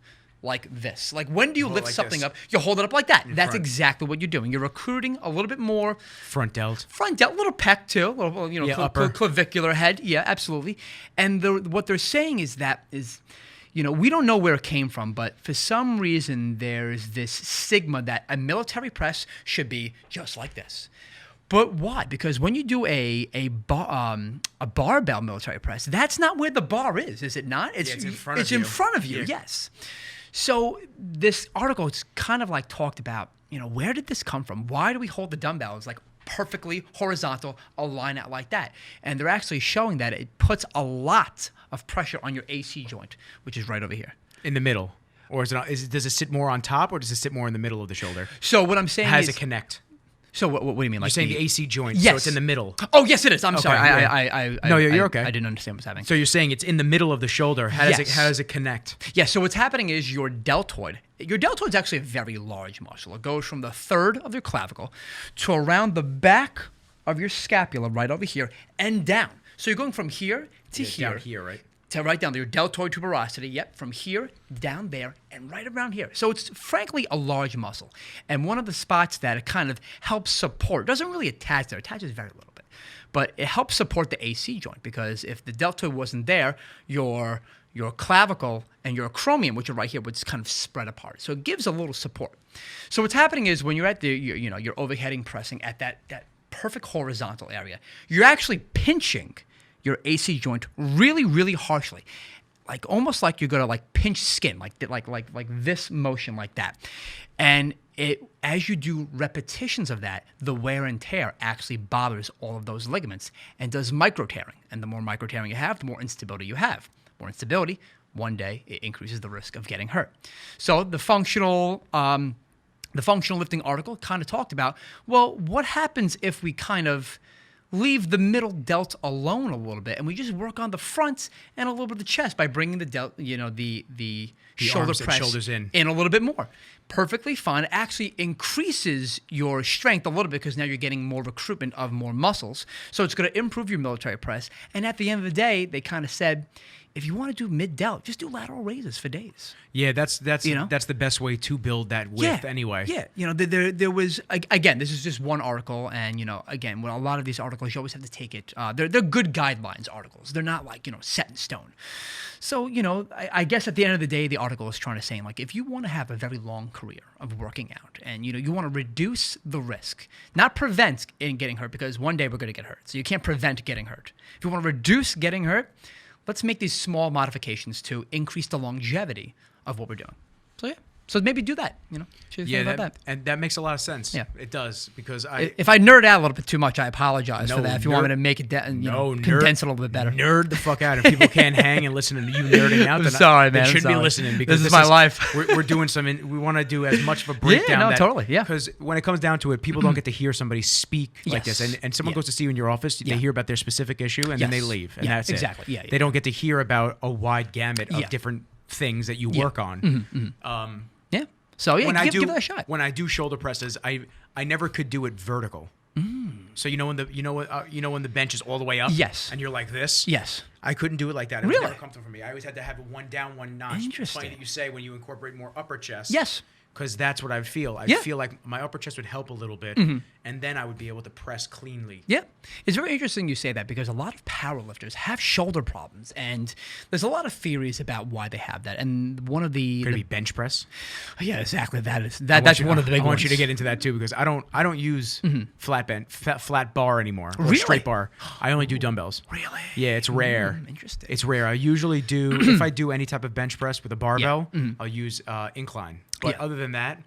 like this. Like when do you lift like something this. up? You hold it up like that. That's front. exactly what you're doing. You're recruiting a little bit more Front delt. front delt, little pec too, little upper. clavicular head. Yeah, absolutely. And what they're saying is we don't know where it came from, but for some reason there's this stigma that a military press should be just like this. But why? Because when you do a barbell military press, that's not where the bar is it not? It's in front of It's you. in front of you, Yeah. yes. So this article, it's kind of like talked about, where did this come from? Why do we hold the dumbbells like perfectly horizontal, align out like that? And they're actually showing that it puts a lot of pressure on your AC joint, which is right over here. In the middle. Or does it sit more on top, or does it sit more in the middle of the shoulder? So what I'm saying How is, does it connect? So what do you mean? You're saying the AC joint, Yes. so it's in the middle. Oh, yes, it is. I'm sorry. yeah. No, you're okay. I didn't understand what's happening. So you're saying it's in the middle of the shoulder. How Yes. does it connect? Yeah, so what's happening is your deltoid is actually a very large muscle. It goes from the third of your clavicle to around the back of your scapula right over here and down. So you're going from here to here. Down here, right? To right down there, your deltoid tuberosity, yep, from here, down there, and right around here. So it's frankly a large muscle. And one of the spots that it kind of helps support, doesn't really attach there, attaches very little bit, but it helps support the AC joint, because if the deltoid wasn't there, your clavicle and your acromion, which are right here, would kind of spread apart. So it gives a little support. So what's happening is when you're at you're overheading pressing at that perfect horizontal area, you're actually pinching your AC joint really, really harshly, like almost like you're gonna like pinch skin, like this motion, like that. And as you do repetitions of that, the wear and tear actually bothers all of those ligaments and does micro tearing. And the more micro tearing you have, the more instability you have. More instability, one day it increases the risk of getting hurt. So the functional lifting article kind of talked about, well, what happens if we kind of leave the middle delt alone a little bit and we just work on the front and a little bit of the chest by bringing the delt, the shoulder arms and press shoulders in a little bit more. Perfectly fine. It actually increases your strength a little bit because now you're getting more recruitment of more muscles. So it's going to improve your military press. And at the end of the day, they kind of said, if you want to do mid-delt, just do lateral raises for days. Yeah, that's the best way to build that width anyway. Yeah, there was, again, this is just one article, and again, with a lot of these articles, you always have to take it. They're good guidelines articles. They're not like set in stone. So I guess at the end of the day, the article is trying to say, like, if you want to have a very long career of working out, and you want to reduce the risk, not prevent in getting hurt, because one day we're going to get hurt. So you can't prevent getting hurt. If you want to reduce getting hurt, let's make these small modifications to increase the longevity of what we're doing. So yeah, so maybe do that. About that. And that makes a lot of sense. Yeah, it does, because if I nerd out a little bit too much, I apologize for that. If you want me to make it condense it a little bit better, nerd the fuck out. If people can't hang and listen to you nerding out, I'm sorry, man. They shouldn't be listening, because this is my life. We're doing something. We want to do as much of a breakdown. Totally. Yeah. Because when it comes down to it, people don't get to hear somebody speak like this, and someone goes to see you in your office, they hear about their specific issue, and then they leave, and that's exactly. it. Yeah, They don't get to hear about a wide gamut of different things that you work on. Yeah. So yeah, give it a shot. When I do shoulder presses, I never could do it vertical. So when the bench is all the way up, yes, and you're like this, yes, I couldn't do it like that. It really? was never comfortable for me. I always had to have one down, one notch. Interesting. It's funny that you say when you incorporate more upper chest. Yes. because that's what I would feel. I Yeah. feel like my upper chest would help a little bit, and then I would be able to press cleanly. Yeah. It's very interesting you say that because a lot of powerlifters have shoulder problems, and there's a lot of theories about why they have that. And one of Could it be bench press? yeah, exactly. That's one of the big I ones. want you to get into that too, because I don't use flat bar anymore or Really? straight bar. I only do dumbbells. Really? Yeah, it's rare. Interesting. It's rare. I usually do if I do any type of bench press with a barbell, I'll use incline. But Yeah. other than that,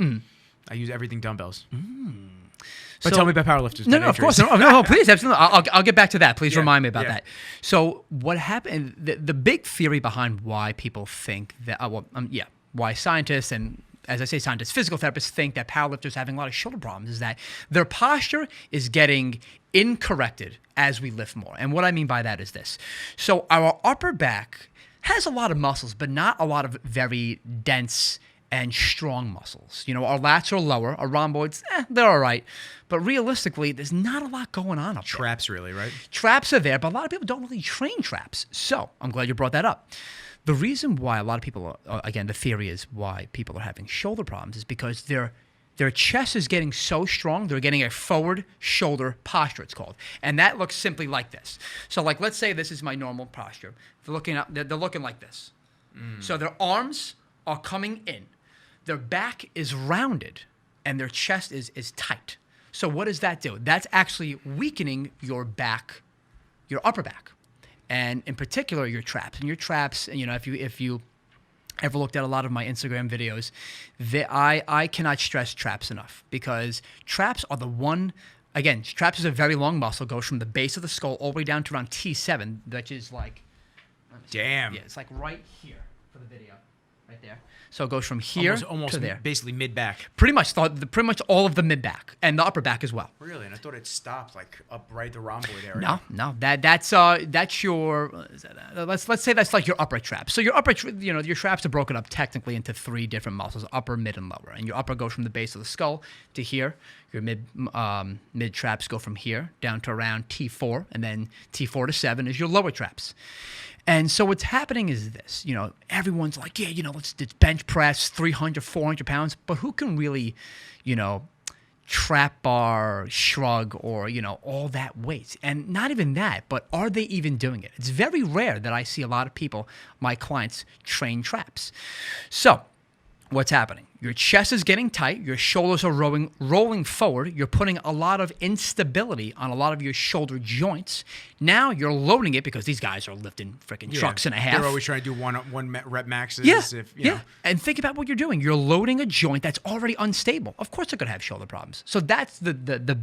I use everything dumbbells. But So- tell me about powerlifters. No, not of course. injuries. No, please, absolutely. I'll get back to that. Please Yeah, remind me about yeah. that. So what happened, the big theory behind why people think that, why scientists and, as I say, scientists, physical therapists think that powerlifters having a lot of shoulder problems is that their posture is getting incorrected as we lift more. And what I mean by that is this. So our upper back has a lot of muscles, but not a lot of very dense and strong muscles. You know, our lats are lower, our rhomboids, they're all right. But realistically, there's not a lot going on up there. Traps, really, right? Traps are there, but a lot of people don't really train traps. So I'm glad you brought that up. The reason why a lot of people, again, the theory is why people are having shoulder problems is because their chest is getting so strong, they're getting a forward shoulder posture, it's called. And that looks simply like this. So like, let's say this is my normal posture. They're looking up, they're looking like this. So their arms are coming in. Their back is rounded and their chest is tight. So what does that do? That's actually weakening your back, your upper back, and in particular your traps. And your traps, you know, if you ever looked at a lot of my Instagram videos, I cannot stress traps enough because traps are the one. Again, traps is a very long muscle, goes from the base of the skull all the way down to around T7, which is like, Damn. yeah, it's like right here for the video, right there. So it goes from here almost to there. basically mid back. Pretty much all of the mid back and the upper back as well. Really? And I thought it stopped like up right the rhomboid area. No, that's your let's say that's like your upper trap. So your upper, your traps are broken up technically into three different muscles: upper, mid, and lower. And your upper goes from the base of the skull to here. Your mid traps go from here down to around T4, and then T4 to 7 is your lower traps. And so what's happening is this, everyone's like, yeah, let's bench press 300, 400 pounds, but who can really, trap bar, shrug, or, all that weight? And not even that, but are they even doing it? It's very rare that I see a lot of people, my clients, train traps. So what's happening? Your chest is getting tight. Your shoulders are rolling forward. You're putting a lot of instability on a lot of your shoulder joints. Now you're loading it because these guys are lifting freaking trucks and a half. They're always trying to do one rep maxes. Yeah. And think about what you're doing. You're loading a joint that's already unstable. Of course they're going to have shoulder problems. So that's the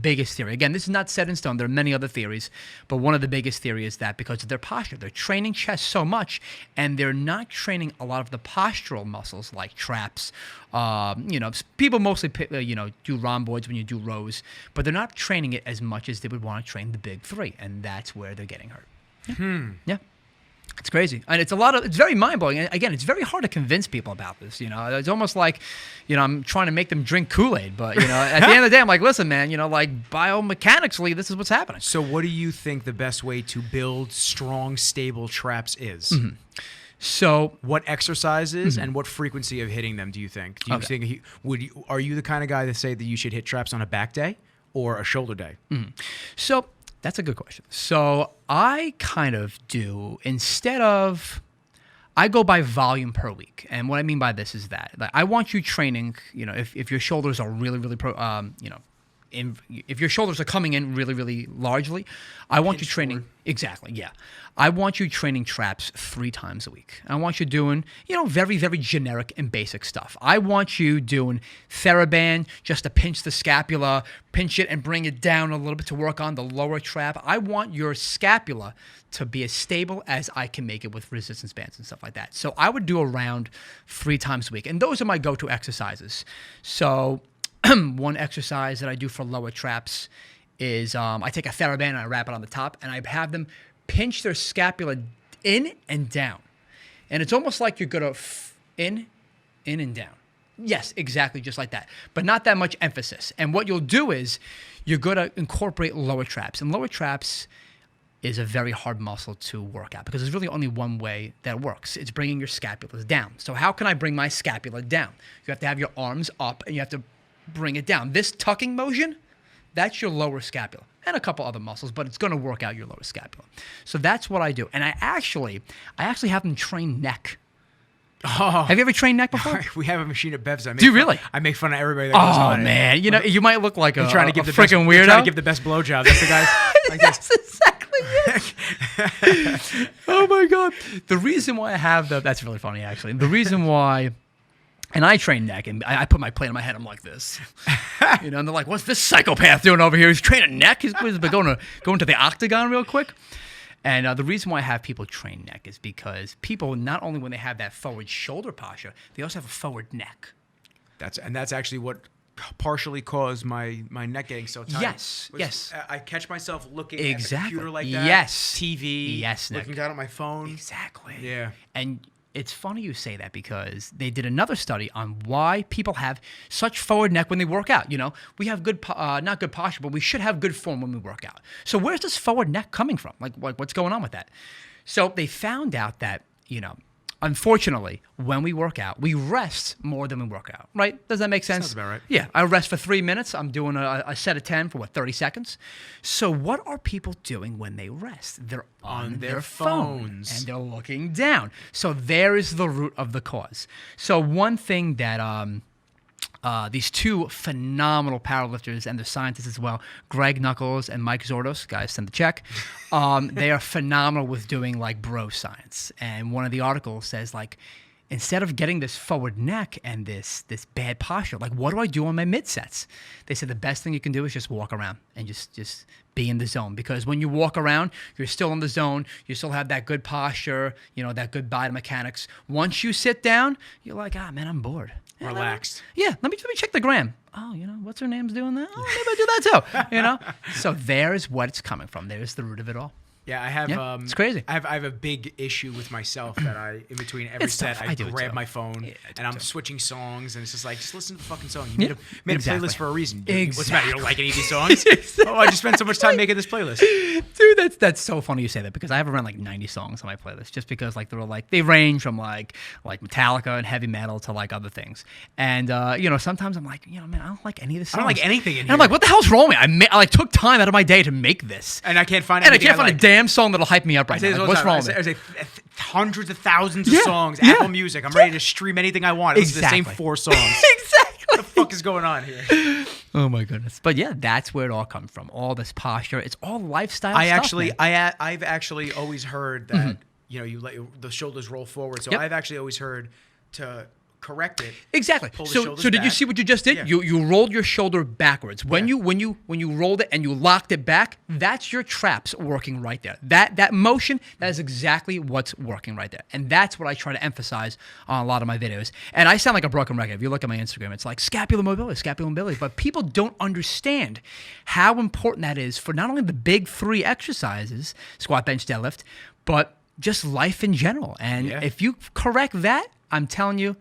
biggest theory. Again, this is not set in stone. There are many other theories. But one of the biggest theories is that because of their posture, they're training chest so much and they're not training a lot of the postural muscles like traps. People mostly, do rhomboids when you do rows, but they're not training it as much as they would want to train the big three, and that's where they're getting hurt. Yeah. It's crazy. And it's very mind-blowing. And again, it's very hard to convince people about this, It's almost like, I'm trying to make them drink Kool-Aid, but, at the end of the day, I'm like, listen, man, biomechanically, this is what's happening. So what do you think the best way to build strong, stable traps is? So what exercises and what frequency of hitting them do you think? Do you think are you the kind of guy that say that you should hit traps on a back day or a shoulder day? So that's a good question. So I kind of do, I go by volume per week. And what I mean by this is that I want you training, if your shoulders are really, really, if your shoulders are coming in really, really largely, I want you training. Forward. Exactly, yeah. I want you training traps 3 times a week. I want you doing, very, very generic and basic stuff. I want you doing TheraBand just to pinch the scapula, pinch it and bring it down a little bit to work on the lower trap. I want your scapula to be as stable as I can make it with resistance bands and stuff like that. So I would do around 3 times a week. And those are my go-to exercises. So one exercise that I do for lower traps is I take a TheraBand and I wrap it on the top and I have them pinch their scapula in and down. And it's almost like you're going to in and down. Yes, exactly, just like that. But not that much emphasis. And what you'll do is you're going to incorporate lower traps. And lower traps is a very hard muscle to work out because there's really only one way that works. It's bringing your scapulas down. So how can I bring my scapula down? You have to have your arms up and you have to bring it down. This tucking motion, that's your lower scapula and a couple other muscles, but it's going to work out your lower scapula. So that's what I do. And I actually have them train neck. Oh. Have you ever trained neck before? We have a machine at Bev's. Do you really? I make fun of everybody that goes on it. Oh, man. You know, you might look like a trying to give the freaking weirdo. Trying to give the best blowjob. That's the guy. Like That's exactly it. Oh, my God. The reason why I have that's really funny, actually. The reason why, and I train neck, and I put my plate on my head, I'm like this. You know, and they're like, what's this psychopath doing over here? He's training neck? He's going to the octagon real quick? And the reason why I have people train neck is because people, not only when they have that forward shoulder posture, they also have a forward neck. That's actually what partially caused my neck getting so tight. Yes. I catch myself looking Exactly. at the computer like that. Yes. TV. Yes, Nick. Looking down at my phone. Exactly. Yeah. And it's funny you say that because they did another study on why people have such forward neck when they work out. You know, we have good, not good posture, but we should have good form when we work out. So where's this forward neck coming from? Like what's going on with that? So they found out that, you know, unfortunately, when we work out, we rest more than we work out, right? Does that make sense? Sounds about right. Yeah, I rest for 3 minutes. I'm doing a set of 10 for 30 seconds. So what are people doing when they rest? They're on their phones. And they're looking down. So there is the root of the cause. So one thing that these two phenomenal powerlifters and the scientists as well, Greg Knuckles and Mike Zordos, guys, send the check. They are phenomenal with doing like bro science. And one of the articles says like, instead of getting this forward neck and this bad posture, like what do I do on my mid sets? They said the best thing you can do is just walk around and just be in the zone. Because when you walk around, you're still in the zone. You still have that good posture, you know, that good biomechanics. Once you sit down, you're like, man, I'm bored. Relaxed. Let me check the gram. Oh, you know, what's her name's doing that? Oh, maybe I do that too. You know? So there's what it's coming from. There's the root of it all. Yeah, I have. It's crazy. I have a big issue with myself that in between every set, I grab my phone and I'm switching songs, and it's just like, just listen to the fucking song. You made a playlist for a reason. What's the matter? You don't like any of these songs? Oh, I just spent so much time making this playlist. Dude, that's so funny you say that because I have around like 90 songs on my playlist just because like they range from like Metallica and heavy metal to like other things. And you know, sometimes I'm like, you know, man, I don't like any of this songs. I don't like anything in here. And I'm like, what the hell's wrong with me? I like took time out of my day to make this. And I can't find a damn song that'll hype me up right now. Like, what's wrong with it? There's hundreds of thousands of songs, Apple Music. I'm ready to stream anything I want. It's the same 4 songs. Exactly. What the fuck is going on here? Oh my goodness. But yeah, that's where it all comes from. All this posture. It's all lifestyle stuff. I've actually always heard that, you know, you let the shoulders roll forward. So I've actually always heard to correct it. Exactly. So did you see what you just did? Yeah. You rolled your shoulder backwards. When you rolled it and you locked it back, that's your traps working right there. That motion, that is exactly what's working right there. And that's what I try to emphasize on a lot of my videos. And I sound like a broken record. If you look at my Instagram, it's like scapular mobility. But people don't understand how important that is for not only the big 3 exercises, squat, bench, deadlift, but just life in general. And if you correct that, I'm telling you,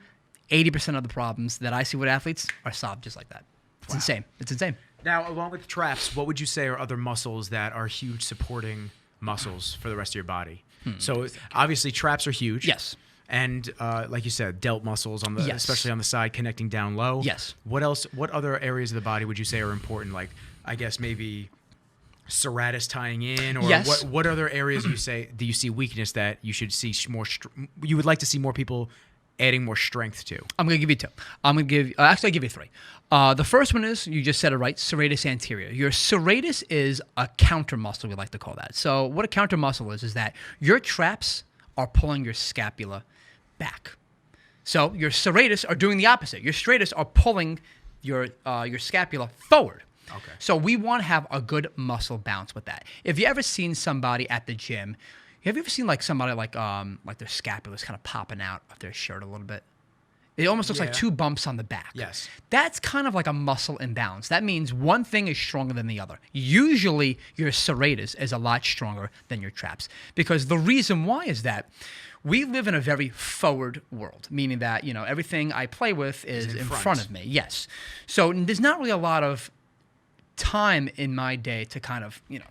80% of the problems that I see with athletes are solved just like that. It's insane. It's insane. Now, along with traps, what would you say are other muscles that are huge supporting muscles for the rest of your body? So obviously traps are huge. Yes. And like you said, delt muscles on the, especially on the side, connecting down low. Yes. What else? What other areas of the body would you say are important? Like, I guess maybe serratus tying in, or what other areas do you see weakness that you should see more? You would like to see more people adding more strength to? I'm going to give you 2. I'm going to give I'll give you 3. The first one is, you just said it right, serratus anterior. Your serratus is a counter muscle, we like to call that. So what a counter muscle is that your traps are pulling your scapula back. So your serratus are doing the opposite. Your serratus are pulling your scapula forward. Okay. So we want to have a good muscle balance with that. If you ever seen somebody at the gym, have you ever seen like somebody like their scapula's kind of popping out of their shirt a little bit? It almost looks like 2 bumps on the back. Yes. That's kind of like a muscle imbalance. That means one thing is stronger than the other. Usually your serratus is a lot stronger than your traps, because the reason why is that we live in a very forward world, meaning that, you know, everything I play with is in front of me. Yes. So there's not really a lot of time in my day to kind of, you know,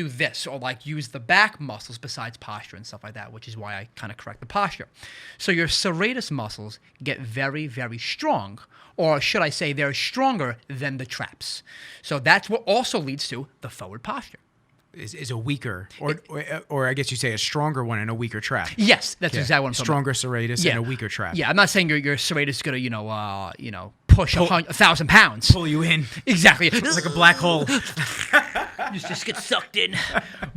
do this, or like use the back muscles besides posture and stuff like that, which is why I kind of correct the posture. So your serratus muscles get very, very strong, or should I say they're stronger than the traps. So that's what also leads to the forward posture. Is a weaker, or I guess you say a stronger one and a weaker trap. Yes, that's exactly what I'm talking Stronger about. serratus and a weaker trap. Yeah, I'm not saying your serratus is gonna, push 1,000 pounds. Pull you in. Exactly. It's like a black hole. You just get sucked in.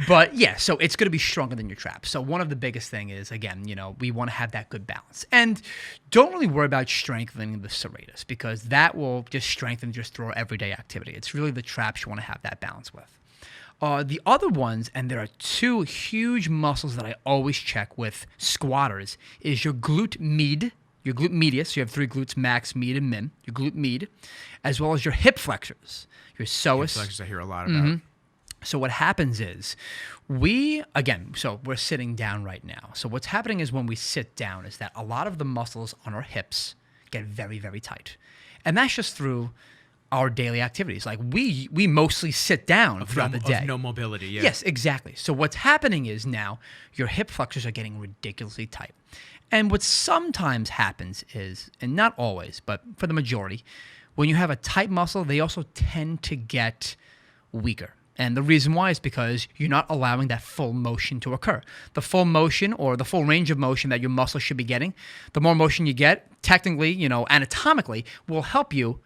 But yeah, so it's going to be stronger than your trap. So one of the biggest thing is, again, we want to have that good balance. And don't really worry about strengthening the serratus, because that will just strengthen just through everyday activity. It's really the traps you want to have that balance with. The other ones, and there are two huge muscles that I always check with squatters, is your glute med, your glute medius. You have 3 glutes, max, med, and min. Your glute med, as well as your hip flexors, your psoas. Hip flexors I hear a lot about. So what happens is so we're sitting down right now. So what's happening is when we sit down is that a lot of the muscles on our hips get very, very tight. And that's just through our daily activities. Like we mostly sit down throughout the day. Of no mobility, yeah. Yes, exactly. So what's happening is now your hip flexors are getting ridiculously tight. And what sometimes happens is, and not always, but for the majority, when you have a tight muscle, they also tend to get weaker. And the reason why is because you're not allowing that full motion to occur. The full motion, or the full range of motion that your muscle should be getting, the more motion you get, technically, anatomically, will help you,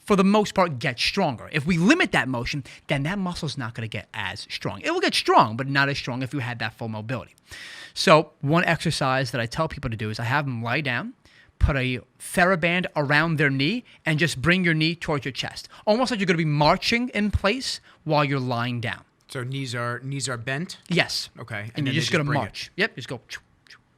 for the most part, get stronger. If we limit that motion, then that muscle's not going to get as strong. It will get strong, but not as strong if you had that full mobility. So one exercise that I tell people to do is I have them lie down, put a TheraBand around their knee, and just bring your knee towards your chest. Almost like you're going to be marching in place while you're lying down. So knees are bent? Yes. Okay. And you're just going to march. Yep, just go.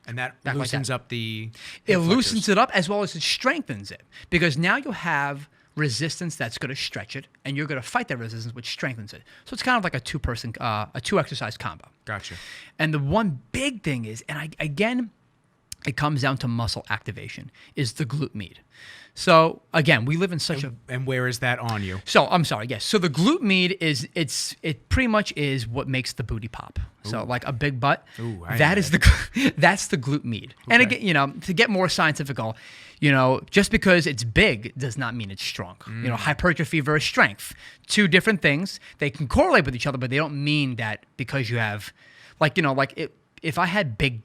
And that loosens up the It loosens it up, as well as it strengthens it. Because now you have resistance that's going to stretch it, and you're going to fight that resistance, which strengthens it. So it's kind of like a two exercise combo. Gotcha. And the one big thing is, and it comes down to muscle activation, is the glute med. So again, we live in such and where is that on you? So I'm sorry, yes. So the glute med it pretty much is what makes the booty pop. Ooh. So like a big butt, that's the glute med. Okay. And again, to get more scientific, just because it's big does not mean it's strong. Hypertrophy versus strength, 2 different things. They can correlate with each other, but they don't mean that because you have, if I had big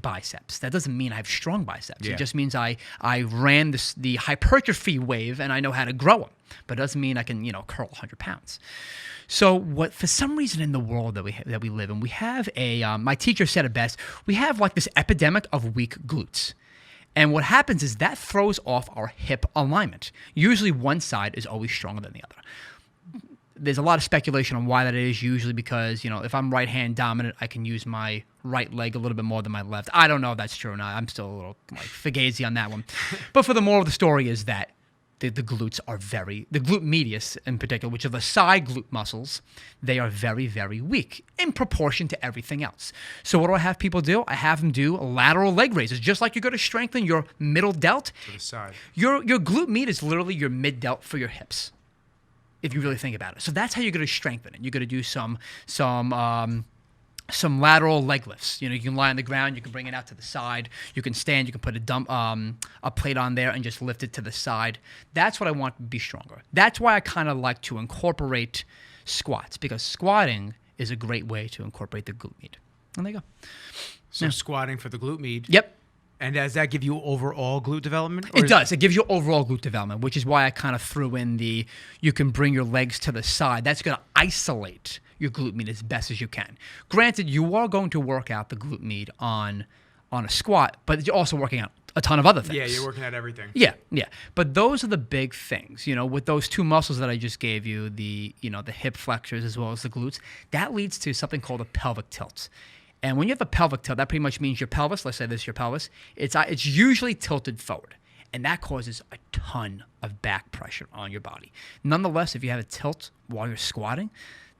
biceps, that doesn't mean I have strong biceps. Yeah. It just means I ran the hypertrophy wave and I know how to grow them, but it doesn't mean I can curl 100 pounds. So what, for some reason in the world that we live in, we have my teacher said it best, we have like this epidemic of weak glutes. And what happens is that throws off our hip alignment. Usually one side is always stronger than the other. There's a lot of speculation on why that is, usually because, if I'm right hand dominant, I can use my right leg a little bit more than my left. I don't know if that's true or not. I'm still a little fugazi on that one. But for the moral of the story is that the glutes are the glute medius in particular, which are the side glute muscles, they are very, very weak in proportion to everything else. So what do I have people do? I have them do lateral leg raises, just like you're going to strengthen your middle delt. To the side. Your glute med is literally your mid delt for your hips, if you really think about it. So that's how you're going to strengthen it. You're going to do some lateral leg lifts. You can lie on the ground, you can bring it out to the side, you can stand, you can put a plate on there and just lift it to the side. That's what I want to be stronger. That's why I kind of like to incorporate squats, because squatting is a great way to incorporate the glute med. And there you go. So squatting for the glute med. Yep. And does that give you overall glute development? It does. It gives you overall glute development, which is why I kind of threw in you can bring your legs to the side. That's going to isolate your glute med as best as you can. Granted, you are going to work out the glute med on a squat, but you're also working out a ton of other things. Yeah, you're working out everything. Yeah. But those are the big things, with those 2 muscles that I just gave you, the hip flexors as well as the glutes, that leads to something called a pelvic tilt. And when you have a pelvic tilt, that pretty much means your pelvis, let's say this is your pelvis, it's usually tilted forward. And that causes a ton of back pressure on your body. Nonetheless, if you have a tilt while you're squatting,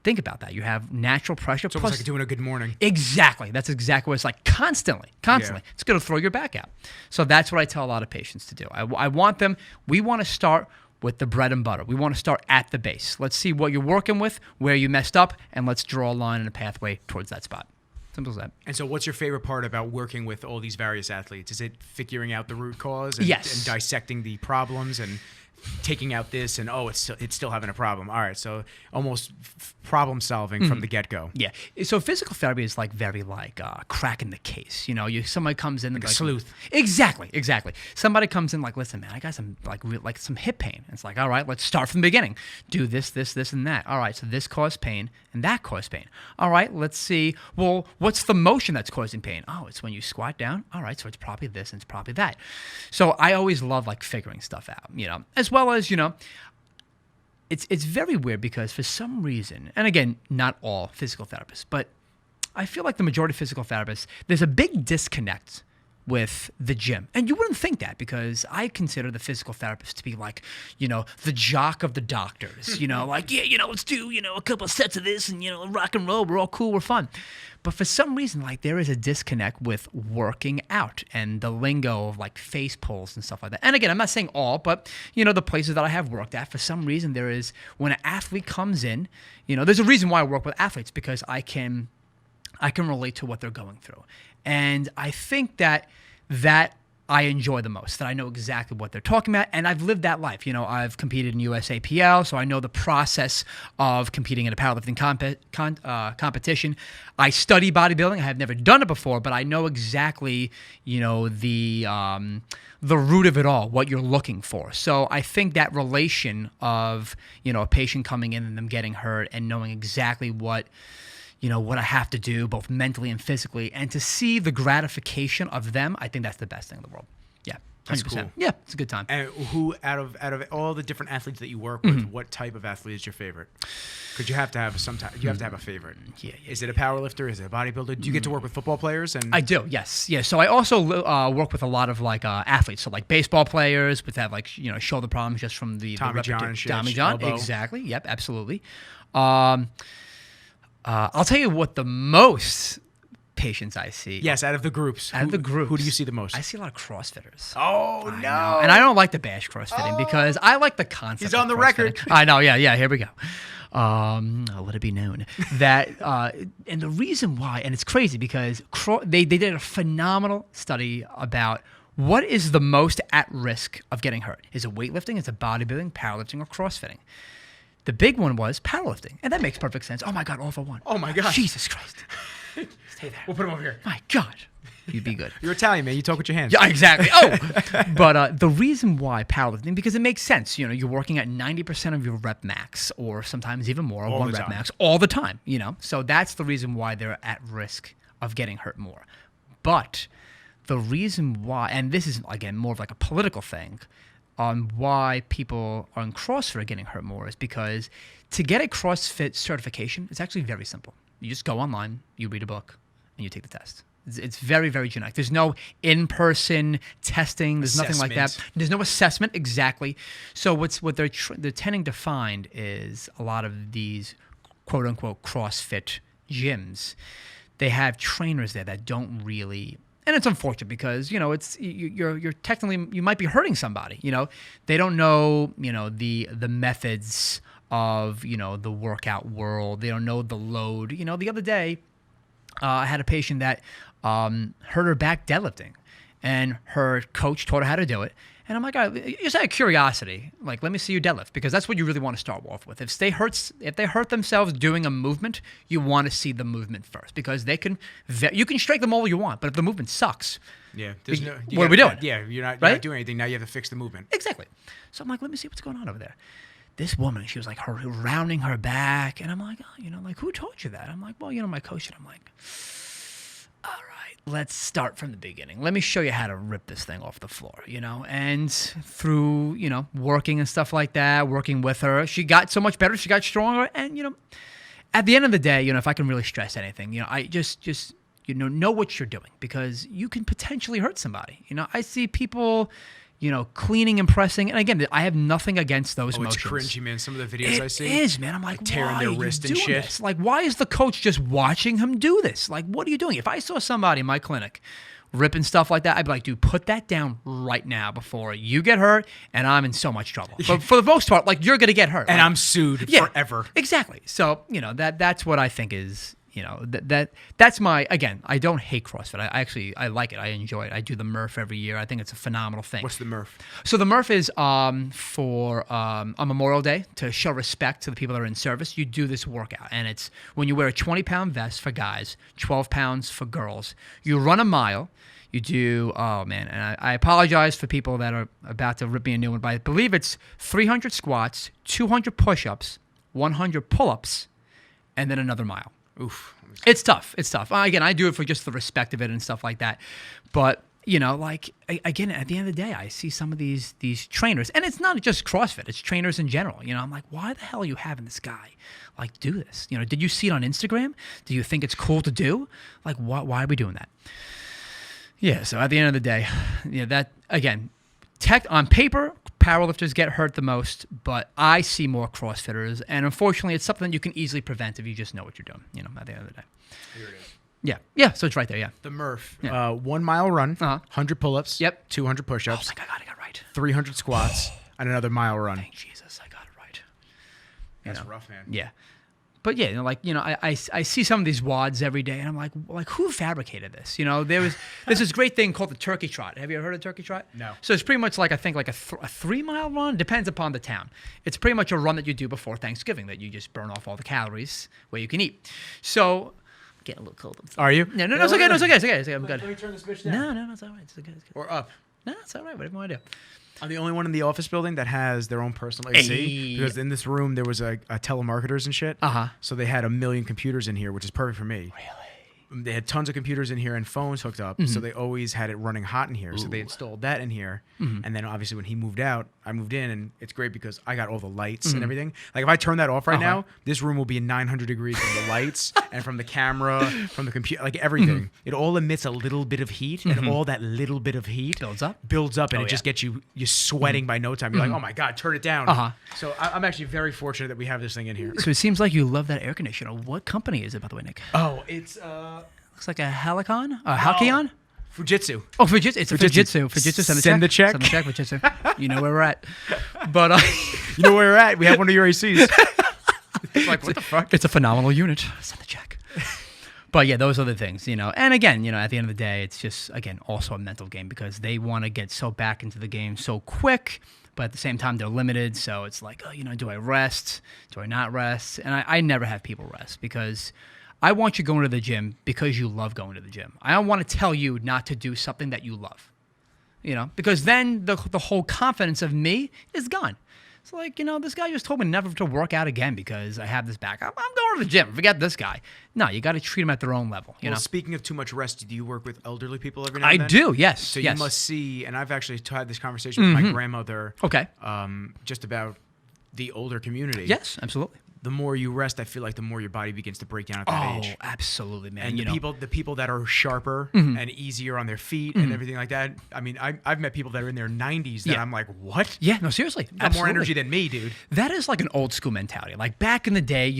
think about that. You have natural pressure. It's almost like doing a good morning. Exactly. That's exactly what it's like. Constantly. Yeah. It's going to throw your back out. So that's what I tell a lot of patients to do. I want them, we want to start with the bread and butter. We want to start at the base. Let's see what you're working with, where you messed up, and let's draw a line and a pathway towards that spot. Simple as that. And so what's your favorite part about working with all these various athletes? Is it figuring out the root cause and, Yes. and dissecting the problems and taking out this and, it's still having a problem. All right, so almost problem solving from the get-go. Yeah. So physical therapy is like very like cracking the case. You know, somebody comes in Like and a sleuth. Exactly. Somebody comes in like, listen, man, I got some like some hip pain. It's like, all right, let's start from the beginning. Do this, and that. All right, so this caused pain and that caused pain. All right, let's see. Well, what's the motion that's causing pain? Oh, it's when you squat down. All right, so it's probably this and it's probably that. So I always love like figuring stuff out, you know, as well as, you know, it's very weird because for some reason, and again, not all physical therapists, but I feel like the majority of physical therapists, there's a big disconnect with the gym. And you wouldn't think that because I consider the physical therapist to be like, you know, the jock of the doctors, you know, like, yeah, you know, let's do, you know, a couple of sets of this and, you know, rock and roll. We're all cool. We're fun. But for some reason, like there is a disconnect with working out and the lingo of like face pulls and stuff like that. And again, I'm not saying all, but you know, the places that I have worked at, for some reason there is, when an athlete comes in, you know, there's a reason why I work with athletes because I can relate to what they're going through. And I think that I enjoy the most, that I know exactly what they're talking about, and I've lived that life. You know, I've competed in USAPL, so I know the process of competing in a powerlifting competition. I study bodybuilding. I have never done it before, but I know exactly, you know, the root of it all, what you're looking for. So I think that relation of, you know, a patient coming in and them getting hurt and knowing exactly what I have to do, both mentally and physically, and to see the gratification of them, I think that's the best thing in the world. Yeah, 100%. That's cool. Yeah, it's a good time. And who, out of all the different athletes that you work with, what type of athlete is your favorite? Because you have to have you have to have a favorite. Yeah. Is it a powerlifter? Is it a bodybuilder? Do you get to work with football players? And I do, yes. Yeah, so I also work with a lot of like athletes, so like baseball players with that like, you know, shoulder problems just from the Tommy John and shit, Tommy John, elbow. Exactly. Yep, absolutely. I'll tell you what the most patients I see. Yes, out of the groups. Who do you see the most? I see a lot of CrossFitters. Oh, I no. know. And I don't like to bash CrossFitting because I like the concept. He's on of the record. CrossFitting. I know. Yeah. Here we go. I'll let it be known that, and the reason why, and it's crazy because they did a phenomenal study about what is the most at risk of getting hurt. Is it weightlifting? Is it bodybuilding, powerlifting, or CrossFitting? The big one was powerlifting, and that makes perfect sense. Oh my God, all for one. Oh my God. Jesus Christ. Stay there. We'll put him over here. My God. You'd be good. You're Italian, man. You talk with your hands. Yeah, exactly. Oh, but the reason why powerlifting, because it makes sense. You know, you're working at 90% of your rep max, or sometimes even more, or one rep max, all the time. You know, so that's the reason why they're at risk of getting hurt more. But the reason why, and this is again more of like a political thing, on why people on CrossFit are getting hurt more is because to get a CrossFit certification, it's actually very simple. You just go online, you read a book, and you take the test. It's very, very generic. There's no in-person testing. There's nothing like that. There's no assessment, exactly. So what they're tending to find is a lot of these quote-unquote CrossFit gyms, they have trainers there that don't really... And it's unfortunate because, you know, it's you're technically, you might be hurting somebody, you know. They don't know, you know, the methods of, you know, the workout world. They don't know the load. You know, the other day, I had a patient that hurt her back deadlifting, and her coach taught her how to do it. And I'm like, just out of curiosity, like, let me see you deadlift, because that's what you really want to start off with. If they hurt themselves doing a movement, you want to see the movement first, because you can strike them all you want, but if the movement sucks, yeah, what are we doing? Yeah, you're not doing anything. Now you have to fix the movement. Exactly. So I'm like, let me see what's going on over there. This woman, she was like rounding her back, and I'm like, oh, you know, like, who taught you that? I'm like, well, you know, my coach. And I'm like, all right, let's start from the beginning. Let me show you how to rip this thing off the floor, you know? And through, you know, working and stuff like that, working with her, she got so much better. She got stronger. And, you know, at the end of the day, you know, if I can really stress anything, you know, I just you know what you're doing, because you can potentially hurt somebody. You know, I see people, you know, cleaning and pressing. And again, I have nothing against those motions. It's cringy, man. Some of the videos I see. It is, man. I'm like tearing their wrist and shit. This? Like, why is the coach just watching him do this? Like, what are you doing? If I saw somebody in my clinic ripping stuff like that, I'd be like, dude, put that down right now before you get hurt and I'm in so much trouble. But for the most part, like, you're going to get hurt. And like, I'm sued forever. Exactly. So, that's what I think is, that's my, again, I don't hate CrossFit. I like it. I enjoy it. I do the Murph every year. I think it's a phenomenal thing. What's the Murph? So the Murph is for on Memorial Day, to show respect to the people that are in service. You do this workout, and it's when you wear a 20-pound vest for guys, 12 pounds for girls. You run a mile. You do, oh man, and I apologize for people that are about to rip me a new one, but I believe it's 300 squats, 200 push-ups, 100 pull-ups, and then another mile. Oof. It's tough. Again, I do it for just the respect of it and stuff like that. But, again, at the end of the day, I see some of these trainers, and it's not just CrossFit, it's trainers in general. I'm like, why the hell are you having this guy, like, do this? Did you see it on Instagram? Do you think it's cool to do? Like, why are we doing that? Yeah, so at the end of the day, that, again, on paper, powerlifters get hurt the most, but I see more CrossFitters, and unfortunately, it's something that you can easily prevent if you just know what you're doing, at the end of the day. Here it is. Yeah, so it's right there, yeah. The Murph. Yeah. 1 mile run, 100 pull-ups, Yep. 200 push-ups, Oh my God, I got it right. 300 squats, and another mile run. Thank Jesus, I got it right. That's rough, man. Yeah. But yeah, I see some of these WODs every day, and I'm like, who fabricated this? There's this great thing called the turkey trot. Have you ever heard of turkey trot? No. So it's pretty much like, I think, like a 3-mile run. Depends upon the town. It's pretty much a run that you do before Thanksgiving, that you just burn off all the calories where you can eat. So, getting a little cold. Are you? No, it's okay. It's okay. I'm good. Let me turn this bitch down. No, it's all right. It's okay. Or up. No, it's all right. Whatever you want to do. I'm the only one in the office building that has their own personal AC, Hey. because in this room there was a telemarketers and shit. Uh-huh. So they had 1 million computers in here, which is perfect for me. Really? They had tons of computers in here and phones hooked up, so they always had it running hot in here. So they installed that in here, and then obviously when he moved out, I moved in, and it's great because I got all the lights and everything. Like if I turn that off right now, this room will be 900 degrees from the lights and from the camera, from the computer, like everything. It all emits a little bit of heat, and all that little bit of heat builds up, and it just gets you sweating by no time. You're like, oh my God, turn it down. So I'm actually very fortunate that we have this thing in here. So it seems like you love that air conditioner. What company is it, by the way, Nick? Oh, it's Looks like a Helicon? A Halcyon? Fujitsu. Oh, Fujitsu. It's a Fujitsu. Fujitsu, Send the check. Send the check, Fujitsu. You know where we're at. But you know where we're at? We have one of your ACs. It's like, what the fuck? It's a phenomenal unit. Send the check. But yeah, those are the things, And again, at the end of the day, it's just, again, also a mental game, because they want to get so back into the game so quick, but at the same time, they're limited. So it's like, do I rest? Do I not rest? And I never have people rest, because I want you going to the gym because you love going to the gym. I don't want to tell you not to do something that you love, because then the whole confidence of me is gone. It's like, this guy just told me never to work out again because I have this back. I'm going to the gym. Forget this guy. No, you got to treat them at their own level. Well, speaking of too much rest, do you work with elderly people every now and then? I do, yes. So yes. you must see, and I've actually had this conversation with my grandmother. Okay. Just about the older community. Yes, absolutely. The more you rest, I feel like the more your body begins to break down at that age. Oh, absolutely, man. And the people that are sharper and easier on their feet and everything like that. I mean, I've met people that are in their 90s that I'm like, what? Yeah, no, seriously. You got more energy than me, dude. That is like an old school mentality. Like back in the day,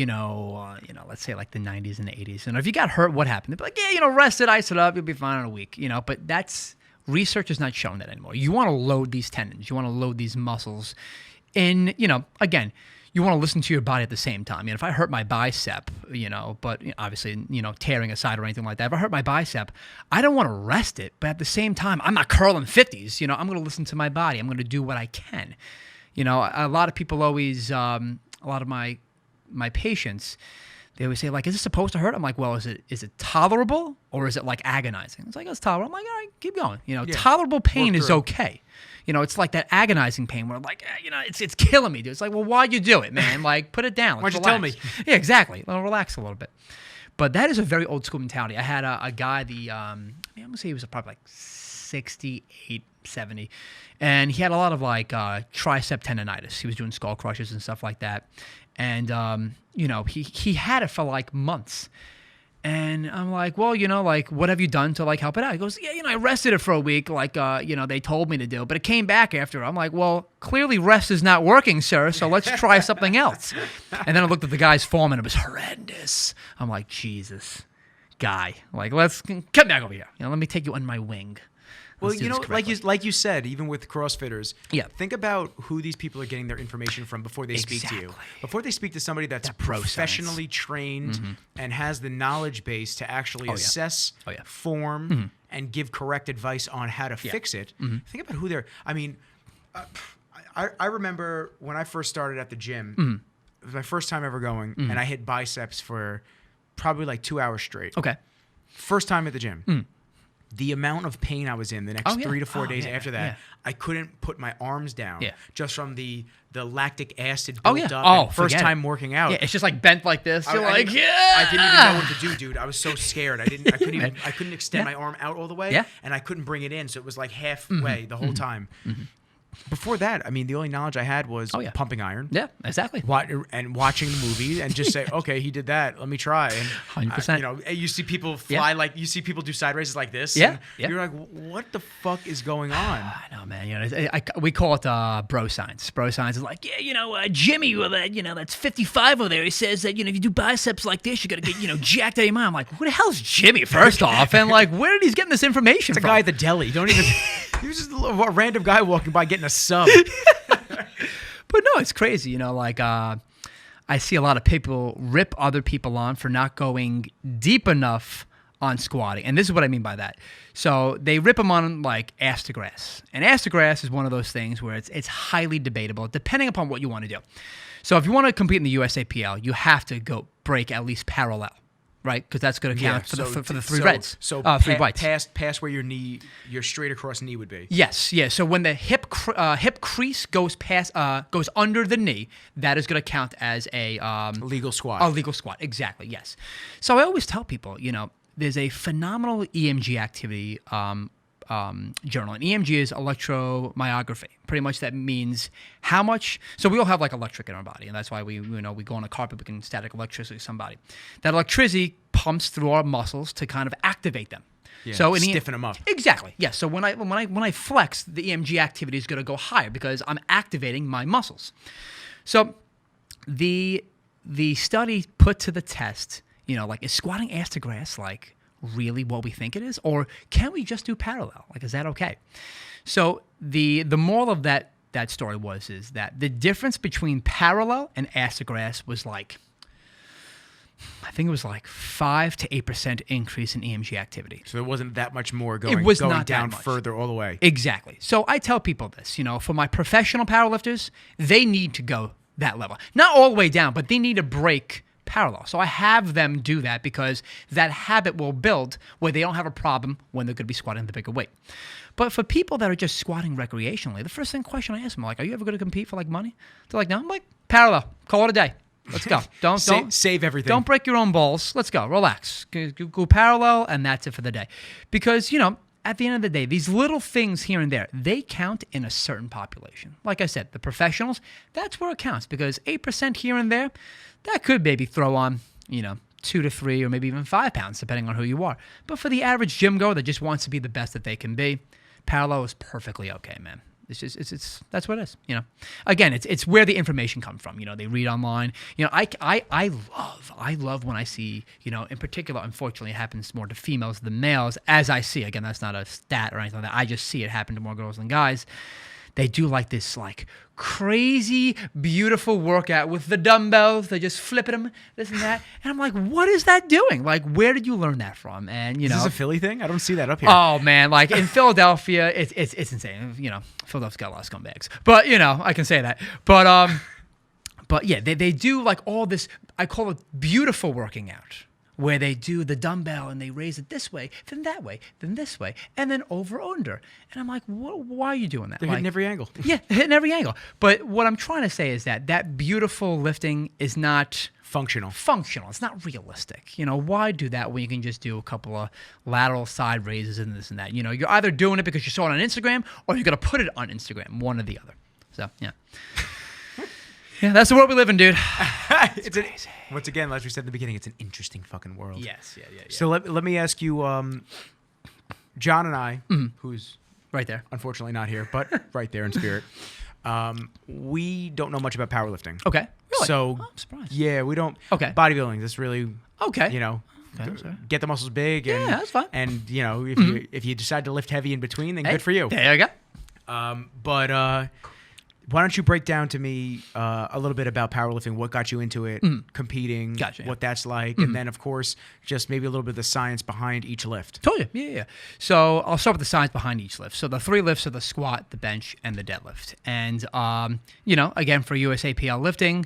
let's say like the 90s and the 80s. And if you got hurt, what happened? They'd be like, yeah, rest it, ice it up, you'll be fine in a week. But that's research has not shown that anymore. You want to load these tendons. You want to load these muscles. And, again, you want to listen to your body at the same time. If I hurt my bicep, but obviously, tearing aside or anything like that, if I hurt my bicep, I don't want to rest it. But at the same time, I'm not curling 50s. I'm going to listen to my body. I'm going to do what I can. A lot of people always, a lot of my patients, they always say, like, is this supposed to hurt? I'm like, well, is it tolerable or is it like agonizing? It's like, it's tolerable. I'm like, all right, keep going. Tolerable pain is okay. It's like that agonizing pain where, like, it's killing me, dude. It's like, well, why'd you do it, man? Like, put it down. Why'd you tell me? Yeah, exactly. Relax a little bit. But that is a very old school mentality. I had a guy, I'm going to say he was probably like 68, 70, and he had a lot of, like, tricep tendonitis. He was doing skull crushes and stuff like that. And, he had it for, like, months. And I'm like, well, like, what have you done to, like, help it out? He goes, yeah, I rested it for a week, like, they told me to do, but it came back after. I'm like, well, clearly rest is not working, sir, so let's try something else. And then I looked at the guy's form, and it was horrendous. I'm like, Jesus, guy. Like, let's come back over here. Let me take you on my wing. Well, like you said, even with CrossFitters, Yeah. think about who these people are getting their information from before they speak to you. Exactly. Before they speak to somebody that's That pro professionally trained and has the knowledge base to actually assess, form, and give correct advice on how to fix it. Think about who they're. I mean, I remember when I first started at the gym. It was my first time ever going, and I hit biceps for probably like 2 hours straight. Okay. First time at the gym. The amount of pain I was in the next 3 to 4 days after that, I couldn't put my arms down just from the lactic acid built up. And first time working out. Yeah, it's just like bent like this. You're I didn't even know what to do, dude. I was so scared. I couldn't extend my arm out all the way, and I couldn't bring it in, so it was like halfway the whole time. Before that, I mean, the only knowledge I had was pumping iron. Yeah, exactly. And watching the movie and just say, okay, he did that. Let me try. And 100%. You see people fly like you see people do side races like this. Yeah. And you're like, what the fuck is going on? I know, man. We call it bro science. Bro science is like, Jimmy, that's 55 over there. He says that if you do biceps like this, you gotta get jacked out of your mind. I'm like, who the hell's Jimmy? First off, and like, where did he get this information It's from? a guy at the deli. Don't even. He was just a random guy walking by getting a sub. But no, it's crazy. I see a lot of people rip other people on for not going deep enough on squatting. And this is what I mean by that. So they rip them on like ass to grass. And ass to grass is one of those things where it's highly debatable depending upon what you want to do. So if you want to compete in the USAPL, you have to go break at least parallel. Right, because that's going to count for the three reds. So three whites. Past where your straight across knee would be. Yes, yeah. So when the hip crease goes under the knee, that is going to count as a legal squat. A legal squat, exactly. Yes. So I always tell people, there's a phenomenal EMG activity journal, and EMG is electromyography. Pretty much that means how much. So we all have like electric in our body, and that's why we go on a carpet, we can static electricity to somebody. That electricity pumps through our muscles to kind of activate them. Yeah, so stiffen them up. Exactly. Yes. So when I flex, the EMG activity is going to go higher because I'm activating my muscles. So the study put to the test, like, is squatting ass to grass like really what we think it is, or can we just do parallel? Like, is that okay? So the moral of that story is that the difference between parallel and ass to grass was like, I think it was like 5 to 8% increase in EMG activity. So there wasn't that much more going not down that much. Further all the way. Exactly. So I tell people this, for my professional powerlifters, they need to go that level. Not all the way down, but they need to break parallel. So I have them do that because that habit will build where they don't have a problem when they're going to be squatting the bigger weight. But for people that are just squatting recreationally, the first question I ask them, like, are you ever going to compete for like money? They're like, no. I'm like, parallel. Call it a day. Let's go. Don't save everything. Don't break your own balls. Let's go. Relax. Go parallel, and that's it for the day. Because, at the end of the day, these little things here and there, they count in a certain population. Like I said, the professionals, that's where it counts, because 8% here and there, that could maybe throw on, 2 to 3 or maybe even 5 pounds, depending on who you are. But for the average gym goer that just wants to be the best that they can be, parallel is perfectly okay, man. It's that's what it is, Again, it's where the information comes from. They read online. I love when I see, in particular, unfortunately, it happens more to females than males, as I see. Again, that's not a stat or anything like that. I just see it happen to more girls than guys. They do like this like crazy, beautiful workout with the dumbbells. They just flipping them, this and that. And I'm like, what is that doing? Like, where did you learn that from? And, Is this a Philly thing? I don't see that up here. Oh, man. Like, in Philadelphia, it's insane. Philadelphia's got a lot of scumbags. But, I can say that. But yeah, they do like all this, I call it beautiful working out, where they do the dumbbell and they raise it this way, then that way, then this way, and then over under. And I'm like, why are you doing that? They're hitting every angle. Yeah, hitting every angle. But what I'm trying to say is that beautiful lifting is not functional. It's not realistic. Why do that when you can just do a couple of lateral side raises and this and that? You're either doing it because you saw it on Instagram or you're going to put it on Instagram, one or the other. So, yeah. Yeah, that's the world we live in, dude. It's crazy. Once again, as we said in the beginning, it's an interesting fucking world. Yes, yeah. So let me ask you, John and I, who's right there, unfortunately not here, but right there in spirit, we don't know much about powerlifting. Okay. Really? So I'm surprised. Yeah, we don't. Okay. Bodybuilding, that's really okay. Okay, sorry. get the muscles big. And, Yeah, that's fine. And if you decide to lift heavy in between, then good for you. There you go. But why don't you break down to me a little bit about powerlifting? What got you into it? Competing? Gotcha, What that's like, and then of course just maybe a little bit of the science behind each lift. Told you. Yeah. So I'll start with the science behind each lift. So the 3 lifts are the squat, the bench, and the deadlift. And again, for USAPL lifting,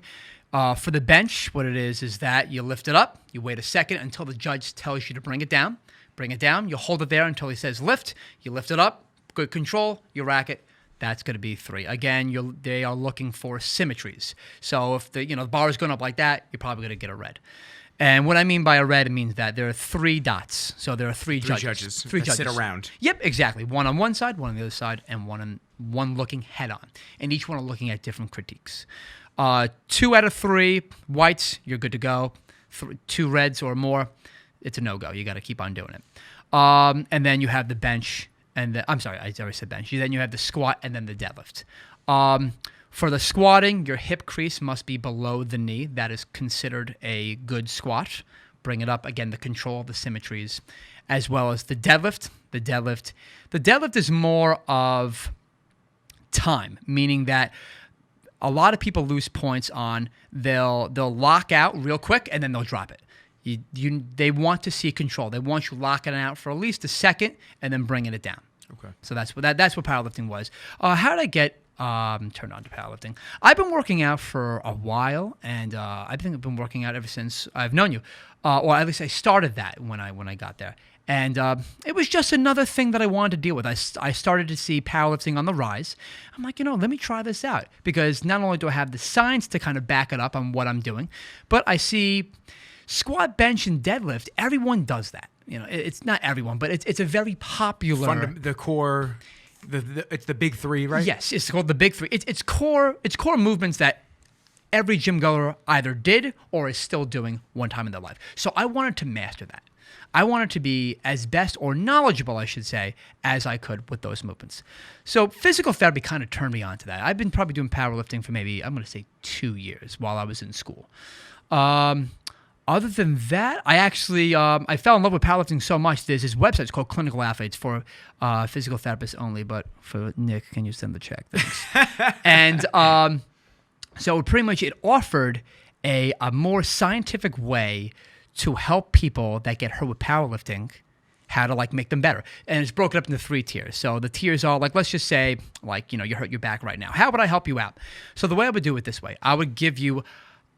for the bench, what it is that you lift it up, you wait a second until the judge tells you to bring it down. Bring it down. You hold it there until he says lift. You lift it up. Good control. You rack it. That's going to be 3. Again, they are looking for symmetries. So if the bar is going up like that, you're probably going to get a red. And what I mean by a red, it means that there are 3 dots. So there are 3 judges. 3 judges sit around. Yep, exactly. One on one side, one on the other side, and one looking head on. And each one are looking at different critiques. 2 out of 3 whites, you're good to go. 2 reds or more, it's a no-go. You got to keep on doing it. And then you have the bench. I'm sorry, I already said bench. Then you have the squat and then the deadlift. For the squatting, your hip crease must be below the knee. That is considered a good squat. Bring it up. Again, the control, the symmetries, as well as the deadlift. The deadlift is more of time, meaning that a lot of people lose points on they'll lock out real quick and then they'll drop it. They want to see control. They want you locking it out for at least a second and then bringing it down. Okay. So that's what powerlifting was. How did I get turned on to powerlifting? I've been working out for a while, and I think I've been working out ever since I've known you. Or at least I started that when I got there. And it was just another thing that I wanted to deal with. I started to see powerlifting on the rise. I'm like, let me try this out. Because not only do I have the science to kind of back it up on what I'm doing, but I see squat, bench, and deadlift. Everyone does that. It's not everyone, but it's a very popular. The core, it's the big 3, right? Yes, it's called the big 3. It's core movements that every gym goer either did or is still doing one time in their life. So I wanted to master that. I wanted to be as best or knowledgeable, I should say, as I could with those movements. So physical therapy kind of turned me on to that. I've been probably doing powerlifting for maybe, I'm going to say 2 years while I was in school. Other than that, I actually I fell in love with powerlifting so much. There's this website, it's called Clinical Athletes for physical therapists only. But for Nick, can you send the check? Thanks. And so pretty much it offered a more scientific way to help people that get hurt with powerlifting, how to make them better. And it's broken up into 3 tiers. So the tiers are let's just say you hurt your back right now. How would I help you out? So the way I would do it this way, I would give you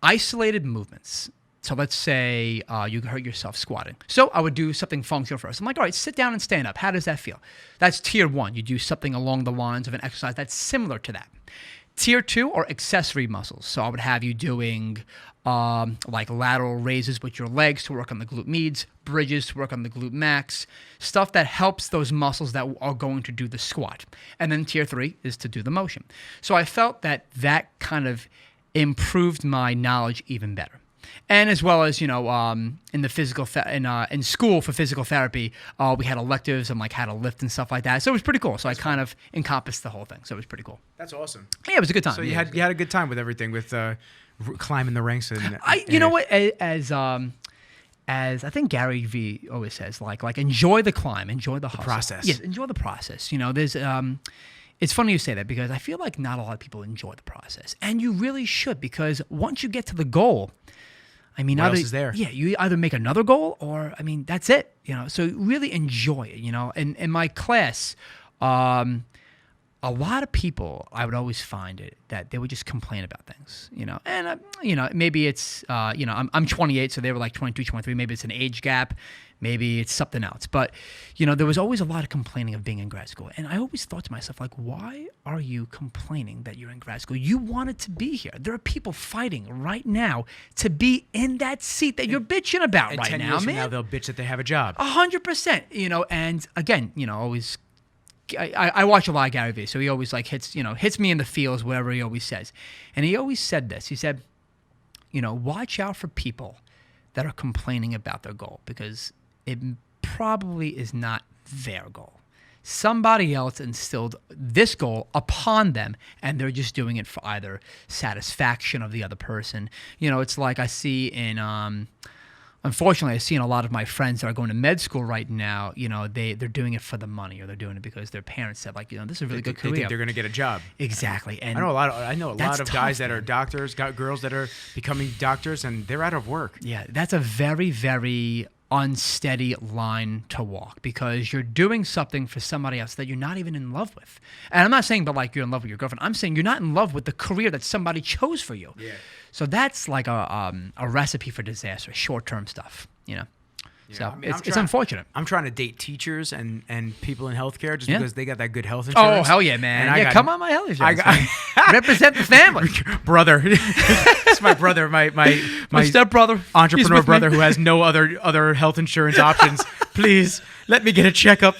isolated movements. So let's say you hurt yourself squatting. So I would do something functional first. I'm like, all right, sit down and stand up. How does that feel? That's tier 1. You do something along the lines of an exercise that's similar to that. Tier 2 are accessory muscles. So I would have you doing lateral raises with your legs to work on the glute medius, bridges to work on the glute max, stuff that helps those muscles that are going to do the squat. And then tier 3 is to do the motion. So I felt that kind of improved my knowledge even better. And as well as, in the in school for physical therapy, we had electives and how to lift and stuff like that. So it was pretty cool. So I kind of encompassed the whole thing. So it was pretty cool. That's awesome. Yeah, it was a good time. So you had a good time with everything, with climbing the ranks. As I think Gary Vee always says, enjoy the climb, enjoy the hustle. Process. Yes, enjoy the process. There's it's funny you say that because I feel like not a lot of people enjoy the process, and you really should, because once you get to the goal, what else is there? Yeah, you either make another goal or, that's it. So really enjoy it. And in my class, a lot of people, I would always find it that they would just complain about things. And maybe it's I'm 28, so they were 22, 23. Maybe it's an age gap. Maybe it's something else. But, there was always a lot of complaining of being in grad school. And I always thought to myself, why are you complaining that you're in grad school? You wanted to be here. There are people fighting right now to be in that seat that you're bitching about right 10 now, years man. From now, they'll bitch that they have a job. 100%. And again, always... I watch a lot of Gary Vee, so he always hits me in the feels, whatever he always says. And he always said this. He said, watch out for people that are complaining about their goal, because it probably is not their goal. Somebody else instilled this goal upon them, and they're just doing it for either satisfaction of the other person. It's like I see in unfortunately, I've seen a lot of my friends that are going to med school right now, they're doing it for the money, or they're doing it because their parents said, like, this is a really good career. They think they're going to get a job. Exactly. And I know a lot of guys that are man. doctors, got girls that are becoming doctors, and they're out of work. Yeah, that's a very, very unsteady line to walk, because you're doing something for somebody else that you're not even in love with. And I'm not saying, but like, you're in love with your girlfriend. I'm saying you're not in love with the career that somebody chose for you. Yeah. So that's like a recipe for disaster, short-term stuff, Yeah, so it's unfortunate. I'm trying to date teachers and people in healthcare just Yeah. because they got that good health insurance. Oh, hell yeah, man. And Come on my health insurance. Represent the family. Brother. It's my brother, my stepbrother. Entrepreneur brother who has no other health insurance options. Please, let me get a checkup.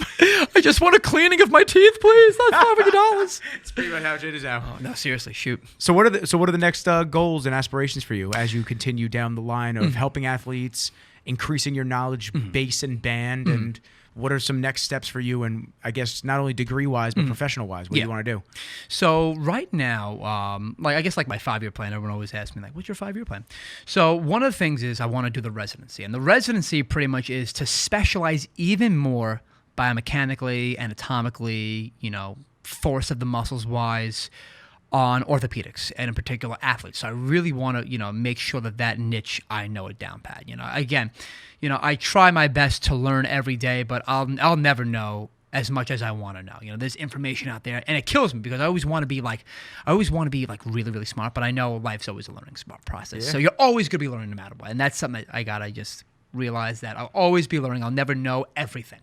I just want a cleaning of my teeth, please. That's $500. It's pretty much how it is now. Oh, no, seriously, shoot. So what are the next goals and aspirations for you as you continue down the line of helping athletes, increasing your knowledge base and band, and what are some next steps for you? And I guess not only degree-wise, but professional-wise, what do you want to do? So right now, I guess my 5-year plan, everyone always asks me, what's your 5-year plan? So one of the things is I want to do the residency. And the residency pretty much is to specialize even more biomechanically, anatomically, force of the muscles-wise, on orthopedics, and in particular athletes. So I really want to, make sure that niche, I know it down pat. Again, I try my best to learn every day, but I'll never know as much as I want to know. There's information out there, and it kills me because I always want to be really, really smart, but I know life's always a learning smart process. Yeah. So you're always going to be learning no matter what. And that's something that I got to just realize that I'll always be learning. I'll never know everything.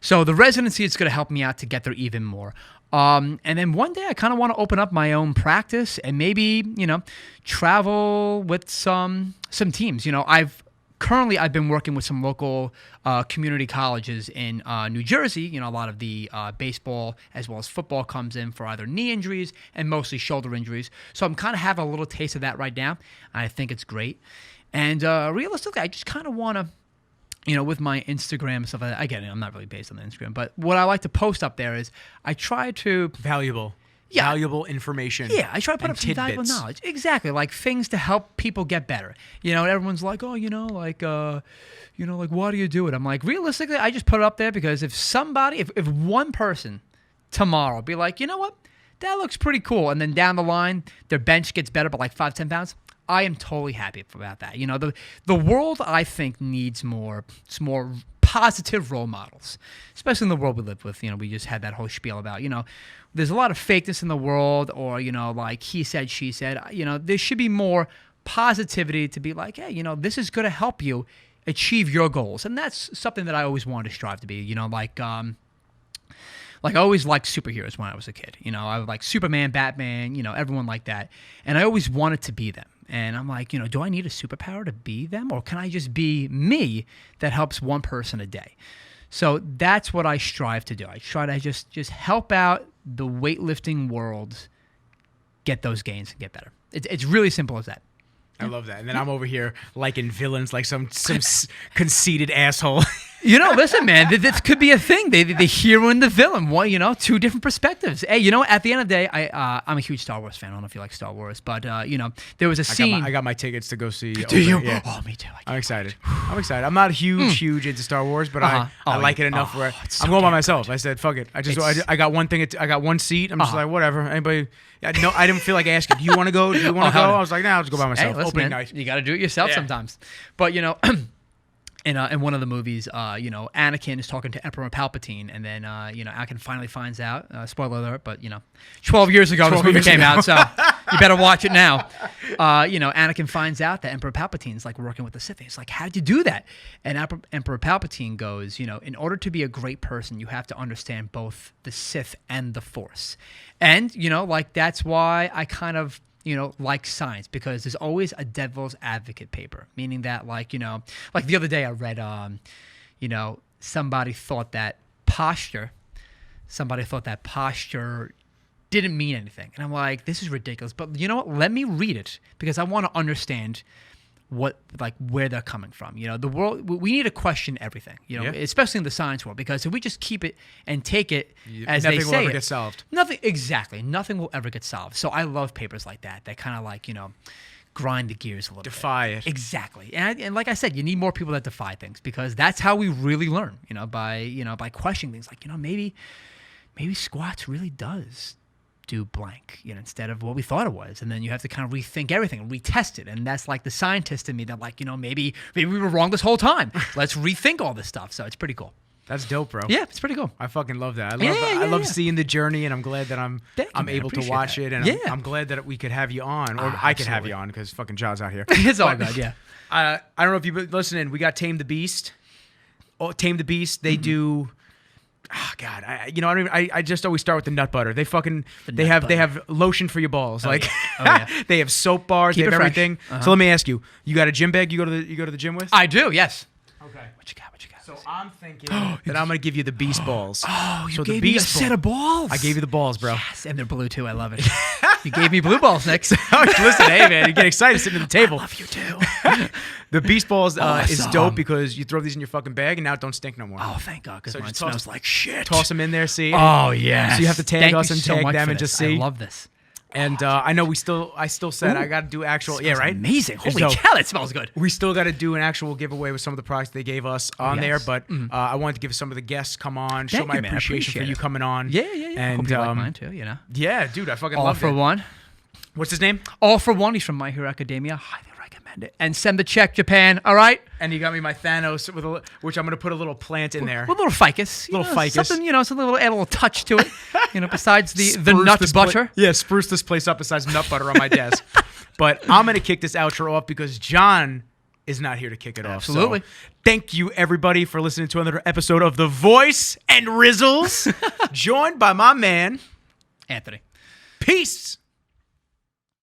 So the residency is going to help me out to get there even more. And then one day I kind of want to open up my own practice and maybe, travel with some teams. I've been working with some local community colleges in New Jersey. A lot of the baseball as well as football comes in for either knee injuries and mostly shoulder injuries. So I'm kind of having a little taste of that right now. And I think it's great. And realistically, I just kind of want to, with my Instagram and stuff like that, again, I'm not really based on the Instagram, but what I like to post up there is I try to... Valuable information. Yeah, I try to put up some valuable knowledge. Exactly, like things to help people get better. Everyone's like, oh, why do you do it? I'm like, realistically, I just put it up there because if one person tomorrow be like, you know what, that looks pretty cool, and then down the line, their bench gets better by 5-10 pounds, I am totally happy about that. The world, I think, needs more positive role models, especially in the world we live with. We just had that whole spiel about, there's a lot of fakeness in the world, or, like he said, she said. There should be more positivity to be like, hey, this is going to help you achieve your goals. And that's something that I always wanted to strive to be, I always liked superheroes when I was a kid. I would like Superman, Batman, everyone like that. And I always wanted to be them. And I'm like, do I need a superpower to be them? Or can I just be me that helps one person a day? So that's what I strive to do. I try to just help out the weightlifting world get those gains and get better. It's really simple as that. I love that. And then I'm over here liking villains like some conceited asshole. Listen, man, this could be a thing. The hero and the villain. One, two different perspectives. Hey, at the end of the day, I'm a huge Star Wars fan. I don't know if you like Star Wars, but there was a scene. I got my tickets to go see. Do you? Yeah. Oh, me too. I'm excited. I'm not huge into Star Wars, but I like it enough where I'm going by myself. I said, fuck it. I got one thing. I got one seat. I'm just like, whatever. Anybody? No, I didn't feel like asking. Do you want to go? Do you want to go? I was like, nah, I'll just go by myself. Hey, listen, opening man, night. You got to do it yourself sometimes. But in one of the movies, Anakin is talking to Emperor Palpatine, and then Anakin finally finds out. Spoiler alert, but 12 years ago this movie came out, so you better watch it now. Anakin finds out that Emperor Palpatine's like working with the Sith. He's like, how'd you do that? And Emperor Palpatine goes, in order to be a great person, you have to understand both the Sith and the Force. And that's why I kind of like science, because there's always a devil's advocate paper, meaning that like the other day I read, somebody thought that posture didn't mean anything. And I'm like, this is ridiculous. But you know what? Let me read it because I want to understand where they're coming from. The world, we need to question everything, especially in the science world, because if we just keep it and take it as they say, nothing will ever get solved. Nothing will ever get solved. So I love papers like that kind of grind the gears a little bit. Defy it. Exactly. And like I said, you need more people that defy things, because that's how we really learn, by questioning things like, maybe squats really does do blank, instead of what we thought it was. And then you have to kind of rethink everything and retest it. And that's like the scientist in me that like, maybe we were wrong this whole time. Let's rethink all this stuff. So it's pretty cool. That's dope, bro. Yeah, it's pretty cool. I fucking love that. I love seeing the journey, and I'm glad that I'm able to watch it, and I'm glad that we could have you on, or I could have you on, because fucking John's out here. It's all good, yeah. I don't know if you've been listening. We got Tame the Beast. Tame the Beast. They do. Oh God, I just always start with the nut butter. They have lotion for your balls. They have soap bars. Keep they have it fresh. everything. So let me ask you: you got a gym bag? You go to the gym with? I do. Yes. Okay. What you got? So I'm thinking that I'm gonna give you the Beast balls. Oh, you so gave the me a Beast set of balls. I gave you the balls, bro. Yes, and they're blue too. I love it. You gave me blue balls, Nick. Listen, hey man, you get excited sitting at the table. I love you too. The Beast balls is Awesome. dope because you throw these in your fucking bag and now it don't stink no more. Oh, thank God, because So mine just smells like shit. Toss them in there, see? Oh yeah. So you have to tag us and tag them and just see. I love this. And I know I still said I got to do actual. Yeah, right. Amazing. It's Holy dope. cow, that smells good. We still got to do an actual giveaway with some of the products they gave us on there, but I wanted to give some of the guests come on, show Thank my you, man. I appreciation for appreciate you it. coming on. Yeah. And Hope you like mine too. yeah, dude, I fucking All love for it. one. What's his name? All for one. He's from My Hero Academia. Highly recommend it. And send the check, Japan. All right. And you got me my Thanos with which I'm gonna put a little plant in there. A little ficus. Little ficus. Something, it's add a little touch to it. Besides the Spruce nut this butter. spruce this place up besides nut butter on my desk. But I'm gonna kick this outro off because John is not here to kick it off. Absolutely. So thank you everybody for listening to another episode of The Voice and Rizzles, joined by my man Anthony. Peace.